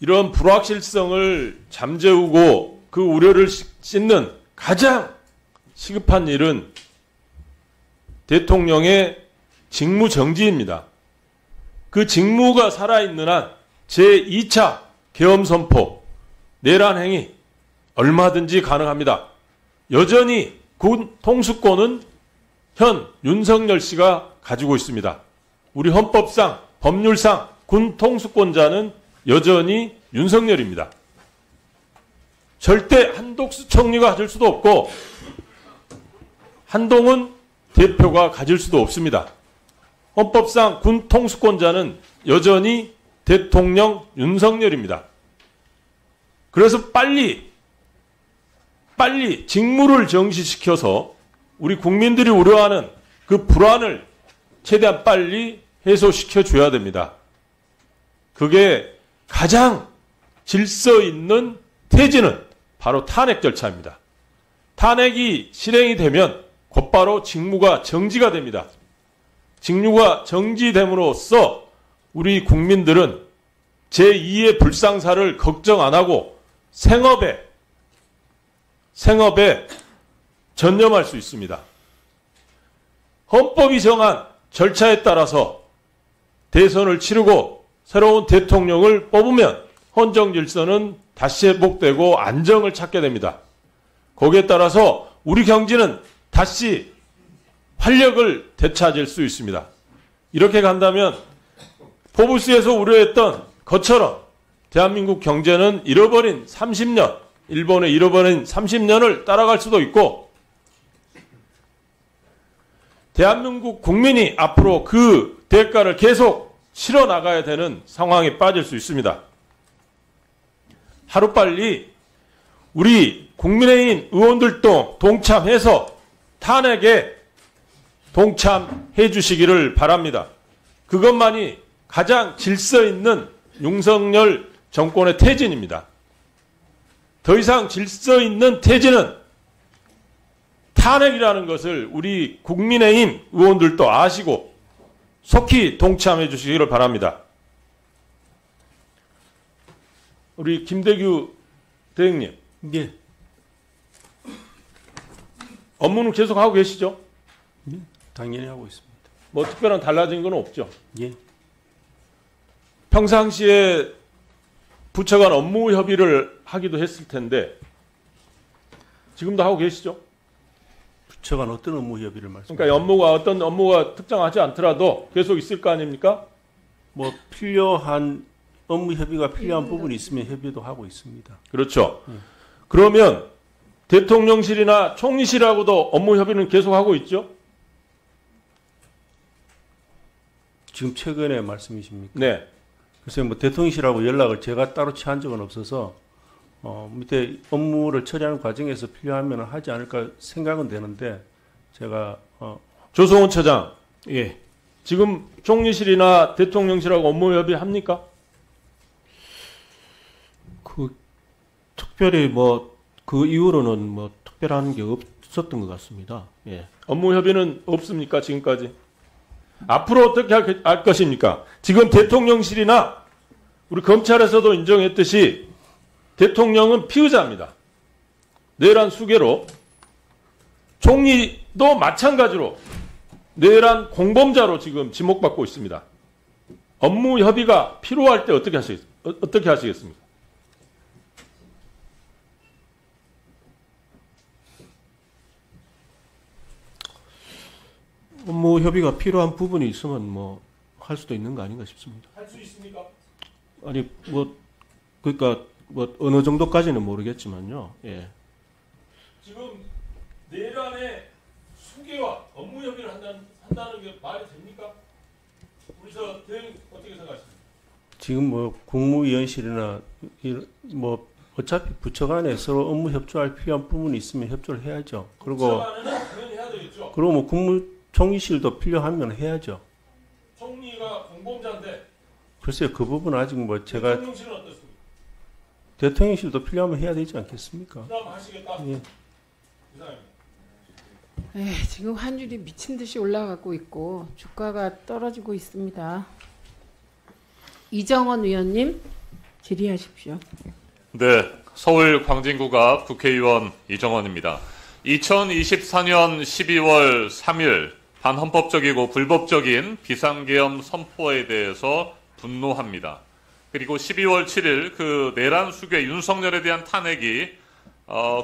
이런 불확실성을 잠재우고 그 우려를 씻는 가장 시급한 일은 대통령의 직무 정지입니다. 그 직무가 살아있는 한 제2차 계엄 선포, 내란 행위 얼마든지 가능합니다. 여전히 군 통수권은 현 윤석열 씨가 가지고 있습니다. 우리 헌법상, 법률상 군 통수권자는 여전히 윤석열입니다. 절대 한독수 총리가 가질 수도 없고 한동훈 대표가 가질 수도 없습니다. 헌법상 군 통수권자는 여전히 대통령 윤석열입니다. 그래서 빨리 직무를 정시시켜서 우리 국민들이 우려하는 그 불안을 최대한 빨리 해소시켜 줘야 됩니다. 그게 가장 질서 있는 태지는 바로 탄핵 절차입니다. 탄핵이 실행이 되면 곧바로 직무가 정지가 됩니다. 직무가 정지됨으로써 우리 국민들은 제2의 불상사를 걱정 안 하고 생업에 전념할 수 있습니다. 헌법이 정한 절차에 따라서 대선을 치르고 새로운 대통령을 뽑으면 헌정 질서는 다시 회복되고 안정을 찾게 됩니다. 거기에 따라서 우리 경제는 다시 활력을 되찾을 수 있습니다. 이렇게 간다면 포브스에서 우려했던 것처럼 대한민국 경제는 잃어버린 30년, 일본의 잃어버린 30년을 따라갈 수도 있고 대한민국 국민이 앞으로 그 대가를 계속 치러 나가야 되는 상황에 빠질 수 있습니다. 하루빨리 우리 국민의힘 의원들도 동참해서 탄핵에 동참해 주시기를 바랍니다. 그것만이 가장 질서 있는 윤석열 정권의 퇴진입니다. 더 이상 질서 있는 퇴진은 탄핵이라는 것을 우리 국민의힘 의원들도 아시고 속히 동참해 주시기를 바랍니다. 우리 김대규 대행님. 예. 업무는 계속 하고 계시죠? 예. 당연히 하고 있습니다. 뭐 특별한 달라진 건 없죠? 예. 평상시에 부처 간 업무 협의를 하기도 했을 텐데 지금도 하고 계시죠? 부처 간 어떤 업무 협의를 말씀하시죠? 그러니까 어떤 업무가 특정하지 않더라도 계속 있을 거 아닙니까? 뭐 필요한 업무 협의가 필요한 부분이 있으면 협의도 하고 있습니다. 그렇죠. 그러면 대통령실이나 총리실하고도 업무 협의는 계속 하고 있죠? 지금 최근에 말씀이십니까? 네. 글쎄요, 뭐 대통령실하고 연락을 제가 따로 취한 적은 없어서 밑에 업무를 처리하는 과정에서 필요하면 하지 않을까 생각은 되는데 제가 조성훈 처장. 예. 지금 총리실이나 대통령실하고 업무 협의합니까? 특별히 그 이후로는 특별한 게 없었던 것 같습니다. 예. 업무 협의는 없습니까? 지금까지? 앞으로 어떻게 할 것입니까? 지금 대통령실이나 우리 검찰에서도 인정했듯이 대통령은 피의자입니다. 내란 수괴로 총리도 마찬가지로 내란 공범자로 지금 지목받고 있습니다. 업무 협의가 필요할 때 어떻게 하시겠습니까? 업무 협의가 필요한 부분이 있으면 할 수도 있는 거 아닌가 싶습니다. 할 수 있습니까? 아니 그러니까 뭐 어느 정도까지는 모르겠지만요. 예. 지금 내란의 수계와 업무 협의를 한다는 게 말이 됩니까? 우리 저 대행 어떻게 생각하십니까? 지금 뭐 국무위원실이나 뭐 어차피 부처 간에 서로 업무 협조할 필요한 부분이 있으면 협조를 해야죠. 그리고 당연히 해야 되겠죠. 그리고 뭐 국무총리실도 필요하면 해야죠. 총리가 공범자인데. 글쎄요, 그 부분은 아직 뭐 제가 대통령실은 어떻습니까? 대통령실도 필요하면 해야 되지 않겠습니까? 그럼 하시겠다. 예. 이상입니다. 지금 환율이 미친 듯이 올라가고 있고 주가가 떨어지고 있습니다. 이정원 의원님 질의하십시오. 네, 서울 광진구갑 국회의원 이정원입니다. 2024년 12월 3일 반헌법적이고 불법적인 비상계엄 선포에 대해서 분노합니다. 그리고 12월 7일 그 내란 수괴 윤석열에 대한 탄핵이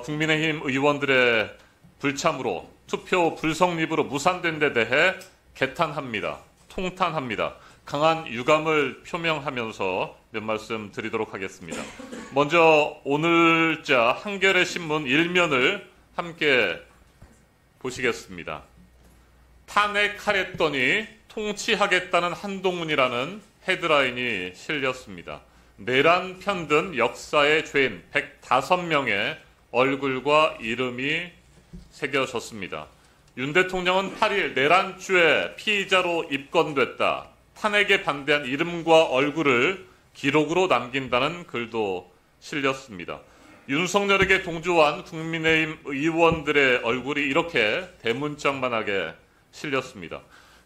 국민의힘 의원들의 불참으로 투표 불성립으로 무산된 데 대해 개탄합니다. 통탄합니다. 강한 유감을 표명하면서 몇 말씀 드리도록 하겠습니다. 먼저 오늘자 한겨레 신문 1면을 함께 보시겠습니다. 탄핵하랬더니 통치하겠다는 한동훈이라는 헤드라인이 실렸습니다. 내란 편든 역사의 죄인 105명의 얼굴과 이름이 새겨졌습니다. 윤 대통령은 8일 내란죄 피의자로 입건됐다. 탄핵에 반대한 이름과 얼굴을 기록으로 남긴다는 글도 실렸습니다. 윤석열에게 동조한 국민의힘 의원들의 얼굴이 이렇게 대문짝만하게 실렸습니다.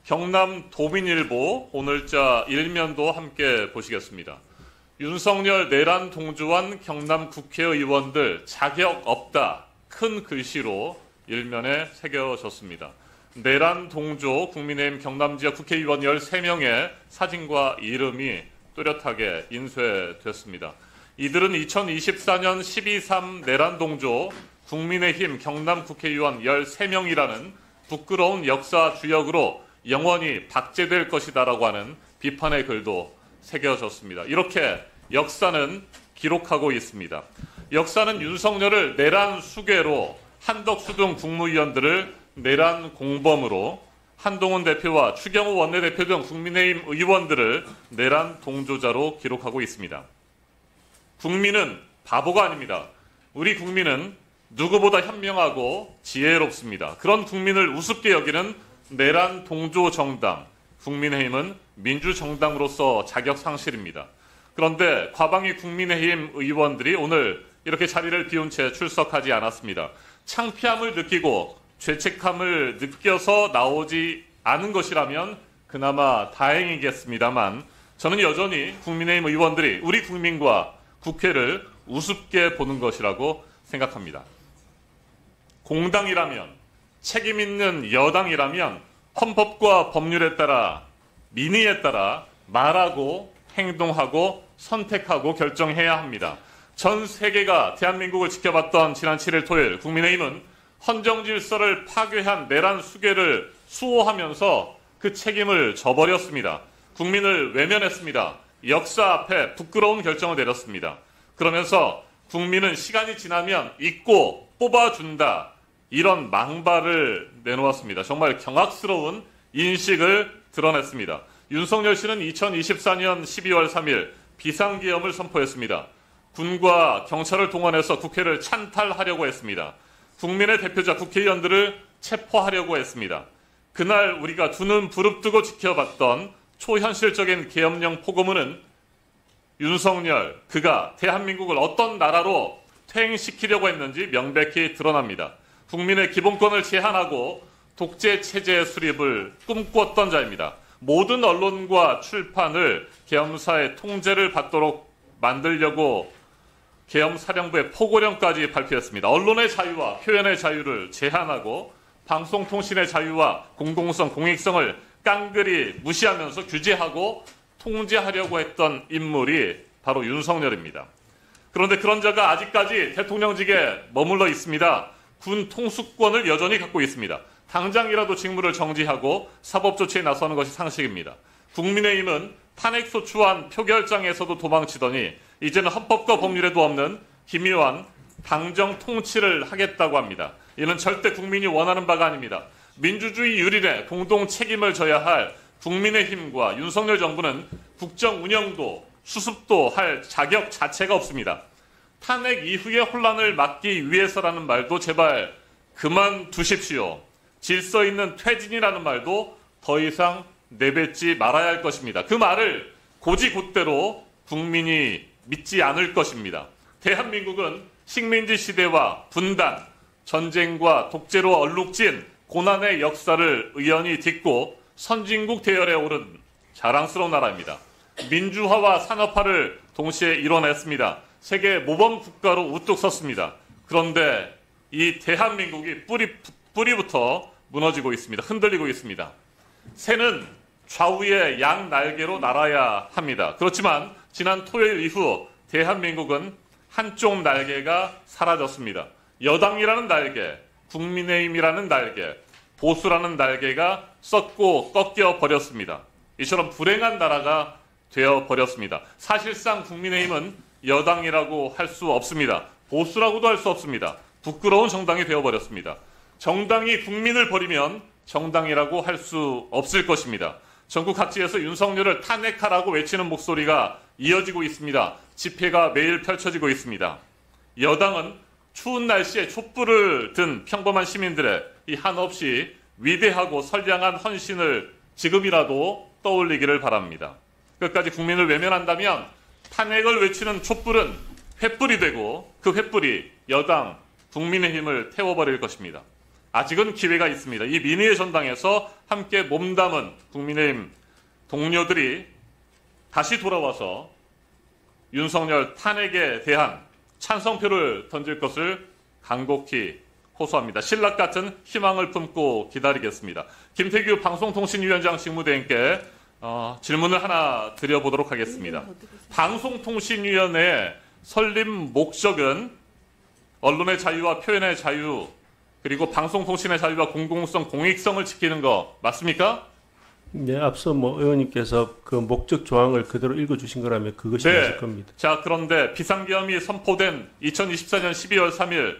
경남 도민일보 오늘자 1면도 함께 보시겠습니다. 윤석열 내란 동조한 경남 국회의원들 자격 없다. 큰 글씨로 1면에 새겨졌습니다. 내란 동조 국민의힘 경남지역 국회의원 13명의 사진과 이름이 뚜렷하게 인쇄됐습니다. 이들은 2024년 12.3 내란 동조 국민의힘 경남 국회의원 13명이라는 부끄러운 역사 주역으로 영원히 박제될 것이다라고 하는 비판의 글도 새겨졌습니다. 이렇게 역사는 기록하고 있습니다. 역사는 윤석열을 내란 수괴로, 한덕수 등 국무위원들을 내란 공범으로, 한동훈 대표와 추경호 원내대표 등 국민의힘 의원들을 내란 동조자로 기록하고 있습니다. 국민은 바보가 아닙니다. 우리 국민은 누구보다 현명하고 지혜롭습니다. 그런 국민을 우습게 여기는 내란 동조 정당, 국민의힘은 민주정당으로서 자격 상실입니다. 그런데 과방위 국민의힘 의원들이 오늘 이렇게 자리를 비운 채 출석하지 않았습니다. 창피함을 느끼고 죄책감을 느껴서 나오지 않은 것이라면 그나마 다행이겠습니다만 저는 여전히 국민의힘 의원들이 우리 국민과 국회를 우습게 보는 것이라고 생각합니다. 공당이라면, 책임 있는 여당이라면 헌법과 법률에 따라, 민의에 따라 말하고 행동하고 선택하고 결정해야 합니다. 전 세계가 대한민국을 지켜봤던 지난 7일 토요일 국민의힘은 헌정질서를 파괴한 내란 수괴를 수호하면서 그 책임을 져버렸습니다. 국민을 외면했습니다. 역사 앞에 부끄러운 결정을 내렸습니다. 그러면서 국민은 시간이 지나면 잊고 뽑아준다. 이런 망발을 내놓았습니다. 정말 경악스러운 인식을 드러냈습니다. 윤석열 씨는 2024년 12월 3일 비상계엄을 선포했습니다. 군과 경찰을 동원해서 국회를 찬탈하려고 했습니다. 국민의 대표자 국회의원들을 체포하려고 했습니다. 그날 우리가 두 눈 부릅뜨고 지켜봤던 초현실적인 계엄령 포고문은 윤석열, 그가 대한민국을 어떤 나라로 퇴행시키려고 했는지 명백히 드러납니다. 국민의 기본권을 제한하고 독재 체제의 수립을 꿈꾸었던 자입니다. 모든 언론과 출판을 계엄사의 통제를 받도록 만들려고 계엄사령부의 포고령까지 발표했습니다. 언론의 자유와 표현의 자유를 제한하고 방송통신의 자유와 공공성, 공익성을 깡그리 무시하면서 규제하고 통제하려고 했던 인물이 바로 윤석열입니다. 그런데 그런 자가 아직까지 대통령직에 머물러 있습니다. 군 통수권을 여전히 갖고 있습니다. 당장이라도 직무를 정지하고 사법조치에 나서는 것이 상식입니다. 국민의힘은 탄핵소추안 표결장에서도 도망치더니 이제는 헌법과 법률에도 없는 기묘한 당정 통치를 하겠다고 합니다. 이는 절대 국민이 원하는 바가 아닙니다. 민주주의 유린에 공동 책임을 져야 할 국민의힘과 윤석열 정부는 국정 운영도 수습도 할 자격 자체가 없습니다. 탄핵 이후의 혼란을 막기 위해서라는 말도 제발 그만두십시오. 질서 있는 퇴진이라는 말도 더 이상 내뱉지 말아야 할 것입니다. 그 말을 고지곧대로 국민이 믿지 않을 것입니다. 대한민국은 식민지 시대와 분단, 전쟁과 독재로 얼룩진 고난의 역사를 의연히 딛고 선진국 대열에 오른 자랑스러운 나라입니다. 민주화와 산업화를 동시에 이뤄냈습니다. 세계 모범 국가로 우뚝 섰습니다. 그런데 이 대한민국이 뿌리부터 무너지고 있습니다. 흔들리고 있습니다. 새는 좌우의 양 날개로 날아야 합니다. 그렇지만 지난 토요일 이후 대한민국은 한쪽 날개가 사라졌습니다. 여당이라는 날개, 국민의힘이라는 날개, 보수라는 날개가 썩고 꺾여 버렸습니다. 이처럼 불행한 나라가 되어 버렸습니다. 사실상 국민의힘은 여당이라고 할 수 없습니다. 보수라고도 할 수 없습니다. 부끄러운 정당이 되어 버렸습니다. 정당이 국민을 버리면 정당이라고 할 수 없을 것입니다. 전국 각지에서 윤석열을 탄핵하라고 외치는 목소리가 이어지고 있습니다. 집회가 매일 펼쳐지고 있습니다. 여당은 추운 날씨에 촛불을 든 평범한 시민들의 이 한없이 위대하고 선량한 헌신을 지금이라도 떠올리기를 바랍니다. 끝까지 국민을 외면한다면 탄핵을 외치는 촛불은 횃불이 되고 그 횃불이 여당, 국민의힘을 태워버릴 것입니다. 아직은 기회가 있습니다. 이 민의의 전당에서 함께 몸담은 국민의힘 동료들이 다시 돌아와서 윤석열 탄핵에 대한 찬성표를 던질 것을 간곡히 호소합니다. 신락 같은 희망을 품고 기다리겠습니다. 김태규 방송통신위원장 직무대행께 질문을 하나 드려보도록 하겠습니다. 방송통신위원회의 설립 목적은 언론의 자유와 표현의 자유 그리고 방송통신의 자유와 공공성, 공익성을 지키는 거 맞습니까? 네, 앞서 의원님께서 그 목적 조항을 그대로 읽어주신 거라면 그것이 맞을 겁니다. 자, 그런데 비상계엄이 선포된 2024년 12월 3일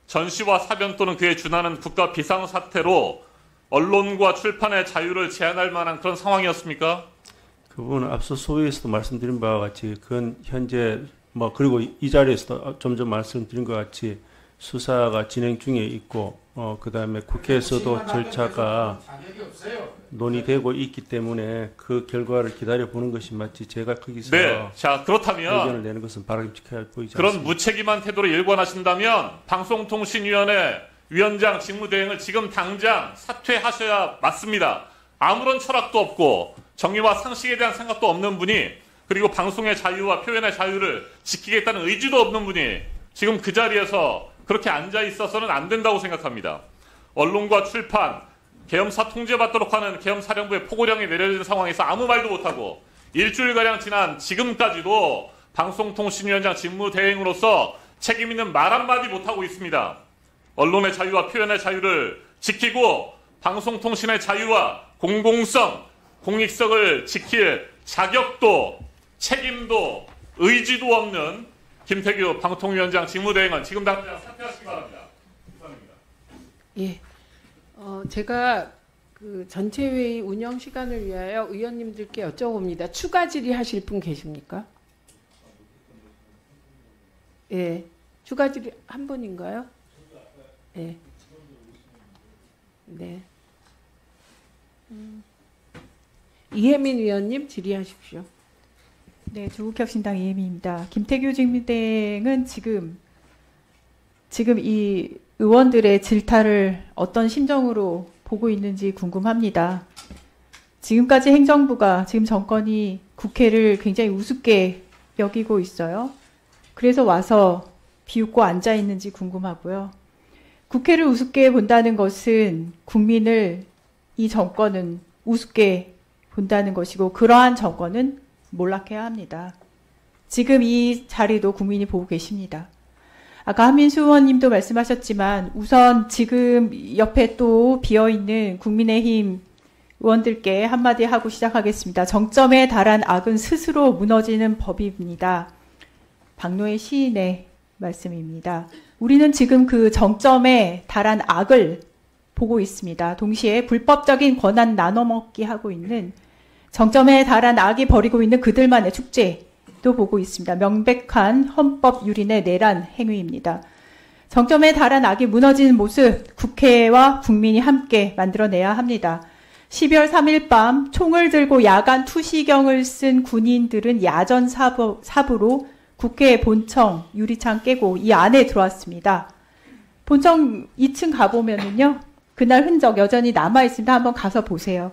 전시와 사변 또는 그에 준하는 국가 비상사태로 언론과 출판의 자유를 제한할 만한 그런 상황이었습니까? 그 부분은 앞서 소위에서도 말씀드린 바와 같이 그건 현재 그리고 이 자리에서도 점점 말씀드린 것 같이 수사가 진행 중에 있고 그다음에 국회에서도 절차가 논의되고 있기 때문에 그 결과를 기다려보는 것이 맞지 제가 거기서 자, 그렇다면 의견을 내는 것은 바람직해 보이지 그런 않습니다. 무책임한 태도를 일관하신다면 방송통신위원회 위원장 직무대행을 지금 당장 사퇴하셔야 맞습니다. 아무런 철학도 없고 정의와 상식에 대한 생각도 없는 분이 그리고 방송의 자유와 표현의 자유를 지키겠다는 의지도 없는 분이 지금 그 자리에서 그렇게 앉아 있어서는 안 된다고 생각합니다. 언론과 출판, 계엄사 통제받도록 하는 계엄사령부의 포고령이 내려진 상황에서 아무 말도 못하고 일주일가량 지난 지금까지도 방송통신위원장 직무대행으로서 책임 있는 말 한마디 못하고 있습니다. 언론의 자유와 표현의 자유를 지키고 방송통신의 자유와 공공성, 공익성을 지킬 자격도 책임도 의지도 없는 김태규 방통위원장 직무대행은 지금 당장 사퇴하시기 바랍니다. 감사합니다. 예, 제가 그 전체 회의 운영 시간을 위하여 의원님들께 여쭤봅니다. 추가 질의하실 분 계십니까? 예, 추가 질의 한 분인가요? 예. 네. 이혜민 위원님 질의하십시오. 네, 조국혁신당 이혜민입니다. 김태규 직무대행은 지금 이 의원들의 질타를 어떤 심정으로 보고 있는지 궁금합니다. 지금까지 행정부가, 지금 정권이 국회를 굉장히 우습게 여기고 있어요. 그래서 와서 비웃고 앉아 있는지 궁금하고요. 국회를 우습게 본다는 것은 국민을 이 정권은 우습게 본다는 것이고 그러한 정권은 몰락해야 합니다. 지금 이 자리도 국민이 보고 계십니다. 아까 한민수 의원님도 말씀하셨지만 우선 지금 옆에 또 비어있는 국민의힘 의원들께 한마디 하고 시작하겠습니다. 정점에 달한 악은 스스로 무너지는 법입니다. 박노해 시인의 말씀입니다. 우리는 지금 그 정점에 달한 악을 보고 있습니다. 동시에 불법적인 권한 나눠먹기 하고 있는 정점에 달한 악이 벌이고 있는 그들만의 축제도 보고 있습니다. 명백한 헌법 유린의 내란 행위입니다. 정점에 달한 악이 무너지는 모습 국회와 국민이 함께 만들어내야 합니다. 12월 3일 밤 총을 들고 야간 투시경을 쓴 군인들은 야전 사부로 국회 본청 유리창 깨고 이 안에 들어왔습니다. 본청 2층 가보면은요, 그날 흔적 여전히 남아있습니다. 한번 가서 보세요.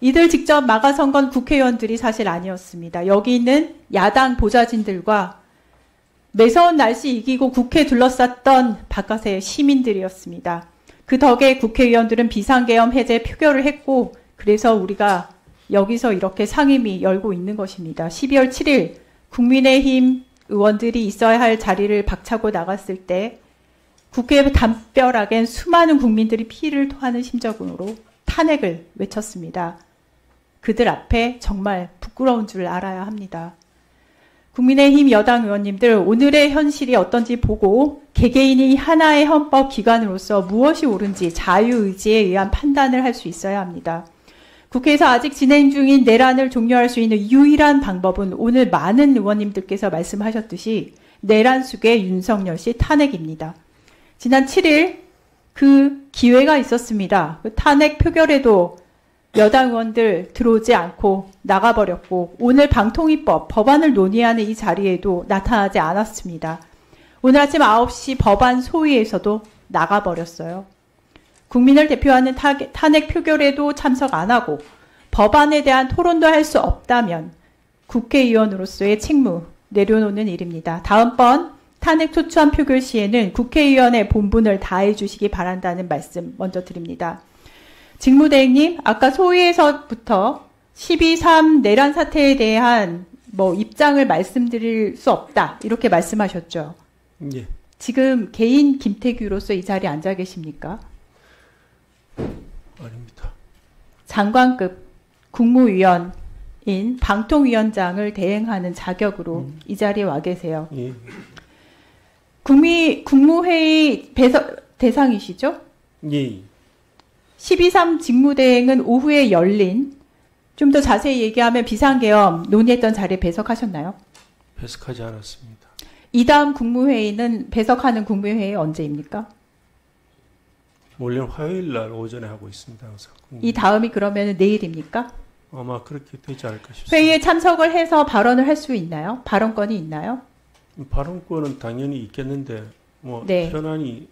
이들 직접 막아선 건 국회의원들이 사실 아니었습니다. 여기 있는 야당 보좌진들과 매서운 날씨 이기고 국회 둘러쌌던 바깥의 시민들이었습니다. 그 덕에 국회의원들은 비상계엄 해제 표결을 했고, 그래서 우리가 여기서 이렇게 상임위 열고 있는 것입니다. 12월 7일 국민의힘 의원들이 있어야 할 자리를 박차고 나갔을 때 국회에 담벼락엔 수많은 국민들이 피를 토하는 심정으로 탄핵을 외쳤습니다. 그들 앞에 정말 부끄러운 줄 알아야 합니다. 국민의힘 여당 의원님들, 오늘의 현실이 어떤지 보고 개개인이 하나의 헌법 기관으로서 무엇이 옳은지 자유의지에 의한 판단을 할 수 있어야 합니다. 국회에서 아직 진행 중인 내란을 종료할 수 있는 유일한 방법은 오늘 많은 의원님들께서 말씀하셨듯이 내란 속의 윤석열 씨 탄핵입니다. 지난 7일 그 기회가 있었습니다. 그 탄핵 표결에도 여당 의원들 들어오지 않고 나가버렸고, 오늘 방통위법 법안을 논의하는 이 자리에도 나타나지 않았습니다. 오늘 아침 9시 법안 소위에서도 나가버렸어요. 국민을 대표하는 탄핵 표결에도 참석 안 하고 법안에 대한 토론도 할 수 없다면 국회의원으로서의 책무 내려놓는 일입니다. 다음번 탄핵 소추안 표결 시에는 국회의원의 본분을 다해 주시기 바란다는 말씀 먼저 드립니다. 직무대행님, 아까 소위에서부터 12.3 내란 사태에 대한 입장을 말씀드릴 수 없다 이렇게 말씀하셨죠? 예. 지금 개인 김태규로서 이 자리에 앉아 계십니까? 아닙니다. 장관급 국무위원인 방통위원장을 대행하는 자격으로 이 자리에 와 계세요. 예. 국무회의 대상이시죠? 예. 12.3 직무대행은 오후에 열린, 좀 더 자세히 얘기하면 비상계엄 논의했던 자리에 배석하셨나요? 배석하지 않았습니다. 이 다음 국무회의는 배석하는 국무회의 언제입니까? 원래는 화요일 날 오전에 하고 있습니다. 항상. 이 다음이 그러면 내일입니까? 아마 그렇게 되지 않을까 싶습니다. 회의에 참석을 해서 발언을 할 수 있나요? 발언권이 있나요? 발언권은 당연히 있겠는데 네. 현안이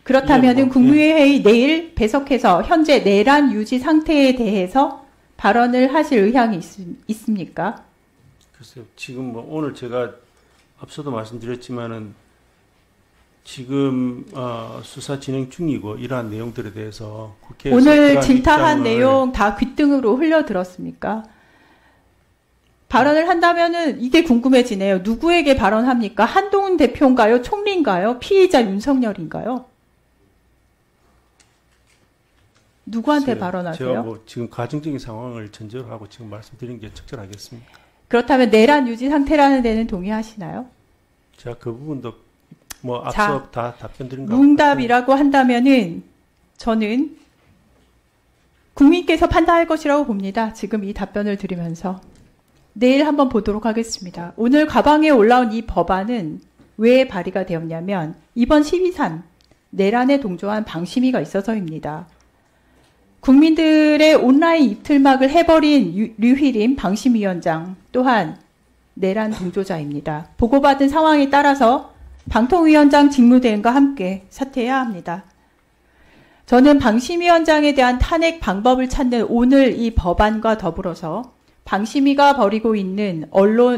그렇다면 국무회의 내일 배석해서 현재 내란 유지 상태에 대해서 발언을 하실 의향이 있습니까? 글쎄요. 지금 오늘 제가 앞서도 말씀드렸지만은 지금 수사 진행 중이고 이러한 내용들에 대해서 국회에서 오늘 질타한 내용 다 귓등으로 흘려들었습니까? 발언을 한다면은 이게 궁금해지네요. 누구에게 발언합니까? 한동훈 대표인가요? 총리인가요? 피의자 윤석열인가요? 누구한테 발언하세요? 제가 지금 가정적인 상황을 전제로 하고 지금 말씀드리는 게 적절하겠습니까? 그렇다면 내란 유지 상태라는 데는 동의하시나요? 제가 그 부분도 앞서 다 답변 드린 것 같고. 뭉답이라고 한다면은 저는 국민께서 판단할 것이라고 봅니다. 지금 이 답변을 드리면서. 내일 한번 보도록 하겠습니다. 오늘 가방에 올라온 이 법안은 왜 발의가 되었냐면 이번 12.3 내란에 동조한 방심위가 있어서입니다. 국민들의 온라인 입틀막을 해버린 류희림 방심위원장 또한 내란 동조자입니다. 보고받은 상황에 따라서 방통위원장 직무대행과 함께 사퇴해야 합니다. 저는 방심위원장에 대한 탄핵 방법을 찾는 오늘 이 법안과 더불어서 방심위가 벌이고 있는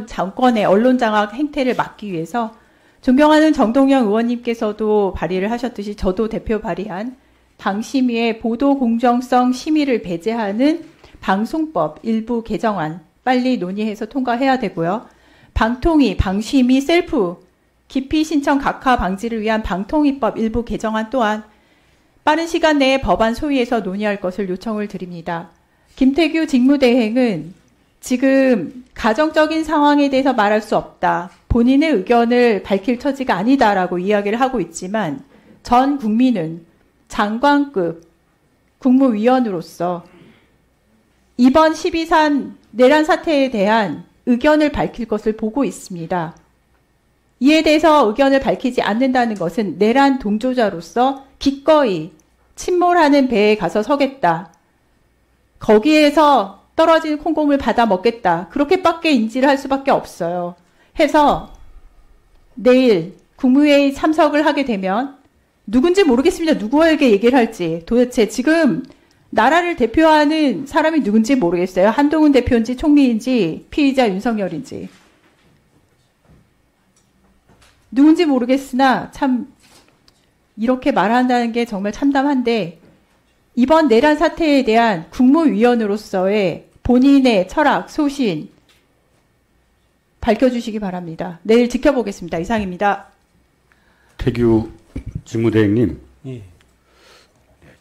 정권의 언론장악 행태를 막기 위해서 존경하는 정동영 의원님께서도 발의를 하셨듯이 저도 대표 발의한 방심위의 보도 공정성 심의를 배제하는 방송법 일부 개정안 빨리 논의해서 통과해야 되고요. 방통위, 방심위 셀프 기피 신청 각하 방지를 위한 방통위법 일부 개정안 또한 빠른 시간 내에 법안 소위에서 논의할 것을 요청을 드립니다. 김태규 직무대행은 지금 가정적인 상황에 대해서 말할 수 없다. 본인의 의견을 밝힐 처지가 아니다라고 이야기를 하고 있지만 전 국민은 장관급 국무위원으로서 이번 12산 내란 사태에 대한 의견을 밝힐 것을 보고 있습니다. 이에 대해서 의견을 밝히지 않는다는 것은 내란 동조자로서 기꺼이 침몰하는 배에 가서 서겠다. 거기에서 떨어진 콩고물 받아 먹겠다. 그렇게밖에 인지를 할 수밖에 없어요. 해서 내일 국무회의 참석을 하게 되면 누군지 모르겠습니다. 누구에게 얘기를 할지. 도대체 지금 나라를 대표하는 사람이 누군지 모르겠어요. 한동훈 대표인지 총리인지 피의자 윤석열인지. 누군지 모르겠으나 참 이렇게 말한다는 게 정말 참담한데 이번 내란 사태에 대한 국무위원으로서의 본인의 철학, 소신 밝혀주시기 바랍니다. 내일 지켜보겠습니다. 이상입니다. 태규 직무대행님, 예.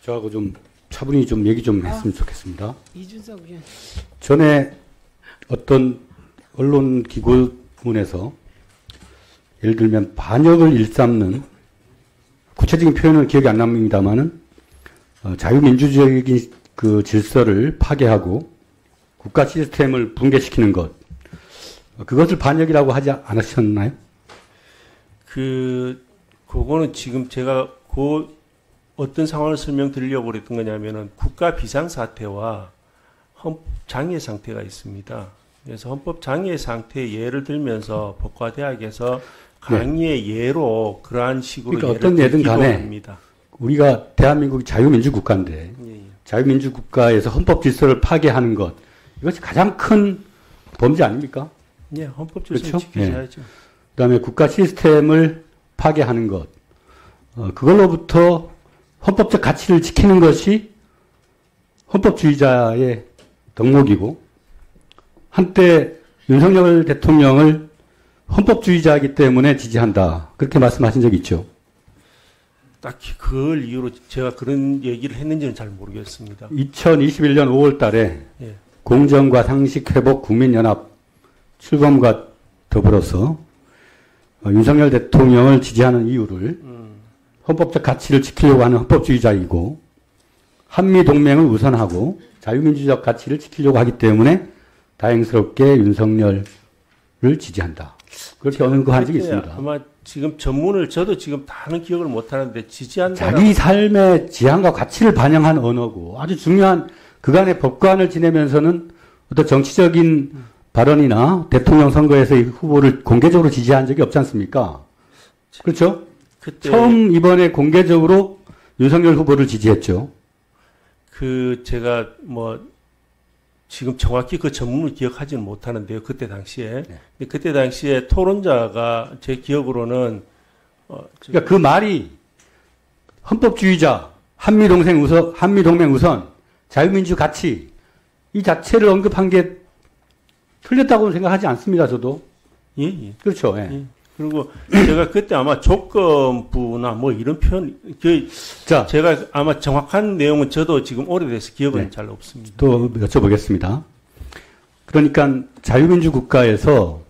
저하고 좀 차분히 좀 얘기 좀 했으면 좋겠습니다. 이준석 위원. 전에 어떤 언론 기고문에서 예를 들면 반역을 일삼는 구체적인 표현은 기억이 안 납니다만은 자유민주적인 그 질서를 파괴하고 국가 시스템을 붕괴시키는 것, 그것을 반역이라고 하지 않으셨나요? 그거는 지금 제가 어떤 상황을 설명드리려고 그랬던 거냐면은 국가 비상사태와 헌법장애 상태가 있습니다. 그래서 헌법장애 상태의 예를 들면서 법과대학에서 강의의 예로 그러한 식으로 그러니까 어떤 예든 간에 합니다. 우리가 대한민국이 자유민주국가인데 자유민주국가에서 헌법 질서를 파괴하는 것, 이것이 가장 큰 범죄 아닙니까? 예, 헌법 질서를 그렇죠? 지켜야죠. 그다음에 국가 시스템을 파괴하는 것, 그걸로부터 헌법적 가치를 지키는 것이 헌법주의자의 덕목이고, 한때 윤석열 대통령을 헌법주의자이기 때문에 지지한다, 그렇게 말씀하신 적이 있죠. 딱히 그걸 이유로 제가 그런 얘기를 했는지는 잘 모르겠습니다. 2021년 5월 달에 예. 공정과 상식 회복 국민연합 출범과 더불어서 윤석열 대통령을 지지하는 이유를 헌법적 가치를 지키려고 하는 헌법주의자이고 한미동맹을 우선하고 자유민주적 가치를 지키려고 하기 때문에 다행스럽게 윤석열을 지지한다, 그렇게 언급한 적이 있습니다. 아마 지금 전문을 저도 지금 다는 기억을 못하는데 지지한다. 자기 삶의 지향과 가치를 반영한 언어고 아주 중요한 그간의 법관을 지내면서는 어떤 정치적인 발언이나 대통령 선거에서 이 후보를 공개적으로 지지한 적이 없지 않습니까? 그렇죠? 처음 이번에 공개적으로 윤석열 후보를 지지했죠. 제가 지금 정확히 그 전문을 기억하지는 못하는데요. 그때 당시에. 네. 그때 당시에 토론자가 제 기억으로는 그러니까 그 말이 헌법주의자, 한미동맹 우선, 자유민주 가치 이 자체를 언급한 게 틀렸다고는 생각하지 않습니다. 저도. 예. 그렇죠. 예. 예. 그리고 제가 그때 아마 조건부나 이런 표현, 제가 아마 정확한 내용은 저도 지금 오래돼서 기억은 잘 없습니다. 또 여쭤보겠습니다. 그러니까 자유민주 국가에서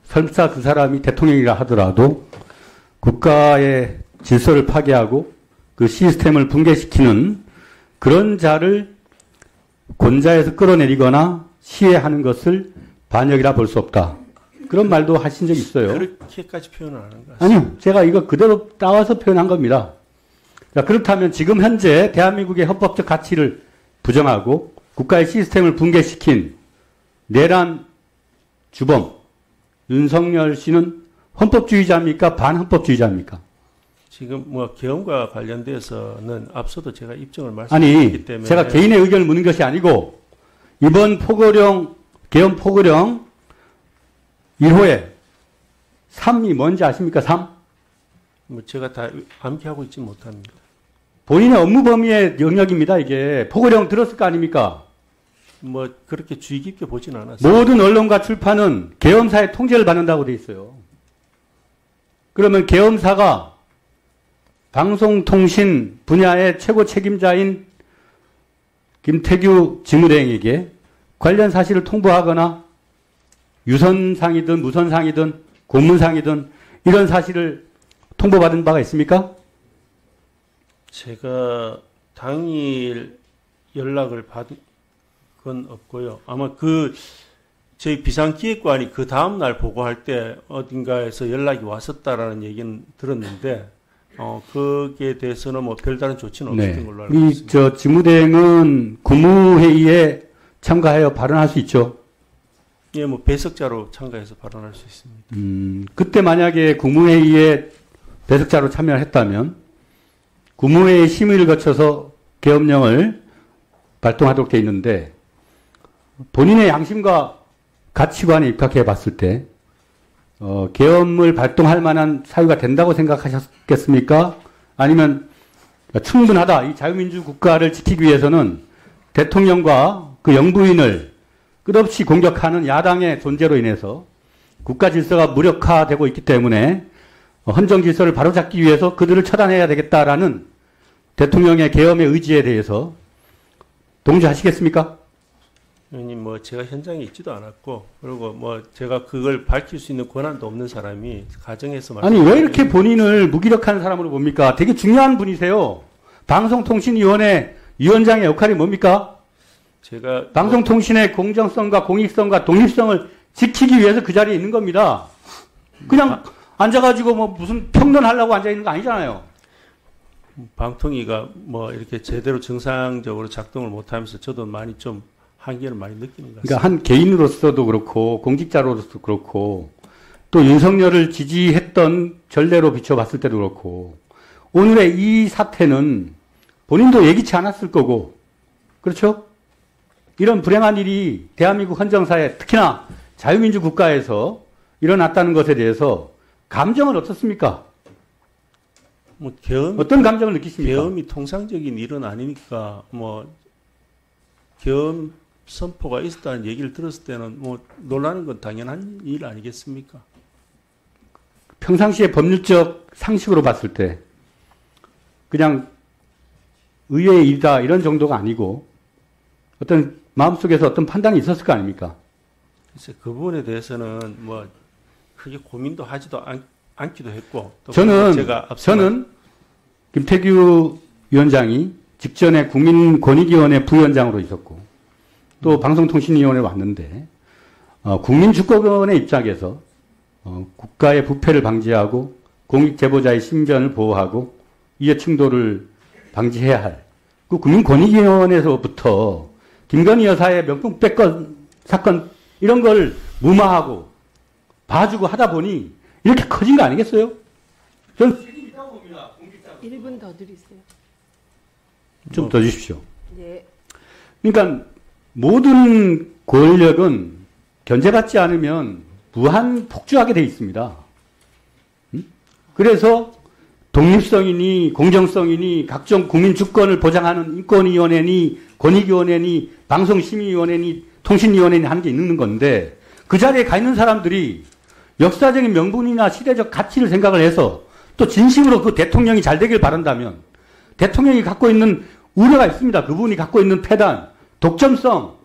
설사 그 사람이 대통령이라 하더라도 국가의 질서를 파괴하고 그 시스템을 붕괴시키는 그런 자를 권좌에서 끌어내리거나 시해하는 것을 반역이라 볼 수 없다, 그런 말도 하신 적이 있어요. 그렇게까지 표현을 안 하는 것 같습니다. 아니요. 제가 이거 그대로 따와서 표현한 겁니다. 자, 그렇다면 지금 현재 대한민국의 헌법적 가치를 부정하고 국가의 시스템을 붕괴시킨 내란 주범 윤석열 씨는 헌법주의자입니까? 반헌법주의자입니까? 지금 계엄과 관련돼서는 앞서도 제가 입장을 말씀드렸기 때문에 제가 개인의 의견을 묻는 것이 아니고 이번 계엄 포고령 1호에 3이 뭔지 아십니까? 3? 제가 다 암기하고 있지 못합니다. 본인의 업무 범위의 영역입니다. 이게 포고령 들었을 거 아닙니까? 그렇게 주의 깊게 보진 않았어요. 모든 언론과 출판은 계엄사의 통제를 받는다고 돼 있어요. 그러면 계엄사가 방송통신 분야의 최고 책임자인 김태규 직무대행에게 관련 사실을 통보하거나 유선상이든 무선상이든 공문상이든 이런 사실을 통보받은 바가 있습니까? 제가 당일 연락을 받은 건 없고요. 아마 저희 비상기획관이 그 다음날 보고할 때 어딘가에서 연락이 왔었다라는 얘기는 들었는데, 거기에 대해서는 뭐 별다른 조치는 없었던 걸로 알고 있습니다. 직무대행은 국무회의에 참가하여 발언할 수 있죠? 예, 뭐 배석자로 참가해서 발언할 수 있습니다. 그때 만약에 국무회의에 배석자로 참여했다면 국무회의 심의를 거쳐서 계엄령을 발동하도록 되어 있는데 본인의 양심과 가치관에 입각해 봤을 때 계엄을 발동할 만한 사유가 된다고 생각하셨겠습니까? 아니면 충분하다. 이 자유민주 국가를 지키기 위해서는 대통령과 그 영부인을 끝없이 공격하는 야당의 존재로 인해서 국가 질서가 무력화되고 있기 때문에 헌정 질서를 바로잡기 위해서 그들을 처단해야 되겠다라는 대통령의 계엄의 의지에 대해서 동조하시겠습니까? 의원님, 뭐 제가 현장에 있지도 않았고, 그리고 뭐 제가 그걸 밝힐 수 있는 권한도 없는 사람이 가정에서 아니 왜 이렇게 본인을 무기력한 사람으로 봅니까? 되게 중요한 분이세요. 방송통신위원회 위원장의 역할이 뭡니까? 제가 방송통신의 공정성과 공익성과 독립성을 지키기 위해서 그 자리에 있는 겁니다. 그냥 앉아가지고 뭐 무슨 평론하려고 앉아 있는 거 아니잖아요. 방통위가 뭐 이렇게 제대로 정상적으로 작동을 못하면서 저도 많이 좀 한계를 많이 느끼는 것 같습니다. 그러니까 한 개인으로서도 그렇고 공직자로서도 그렇고 또 윤석열을 지지했던 전례로 비춰봤을 때도 그렇고 오늘의 이 사태는 본인도 예기치 않았을 거고 그렇죠? 이런 불행한 일이 대한민국 헌정사에 특히나 자유민주 국가에서 일어났다는 것에 대해서 감정은 어떻습니까? 뭐 계엄 어떤 감정을 느끼십니까? 계엄이 통상적인 일은 아니니까 뭐 계엄 선포가 있었다는 얘기를 들었을 때는 뭐 놀라는 건 당연한 일 아니겠습니까? 평상시에 법률적 상식으로 봤을 때 그냥 의외의 일이다 이런 정도가 아니고 어떤 마음속에서 어떤 판단이 있었을 거 아닙니까? 글쎄 그 부분에 대해서는 뭐 크게 고민도 하지도 않기도 했고 또 저는 김태규 위원장이 직전에 국민권익위원회 부위원장으로 있었고 또 방송통신위원회에 왔는데 국민주권의 입장에서 국가의 부패를 방지하고 공익제보자의 신변을 보호하고 이해충돌을 방지해야 할 그 국민권익위원회에서부터 김건희 여사의 명품 뺏건 사건 이런 걸 무마하고 봐주고 하다 보니 이렇게 커진 거 아니겠어요? 저는 책임이 있다고 봅니다. 1분 더 드리세요. 좀 더 주십시오. 네. 그러니까 모든 권력은 견제받지 않으면 무한 폭주하게 돼 있습니다. 그래서 독립성이니 공정성이니 각종 국민 주권을 보장하는 인권위원회니 권익위원회니 방송심의위원회니 통신위원회니 하는 게 있는 건데 그 자리에 가 있는 사람들이 역사적인 명분이나 시대적 가치를 생각을 해서 또 진심으로 그 대통령이 잘 되길 바란다면 대통령이 갖고 있는 우려가 있습니다. 그분이 갖고 있는 패단, 독점성,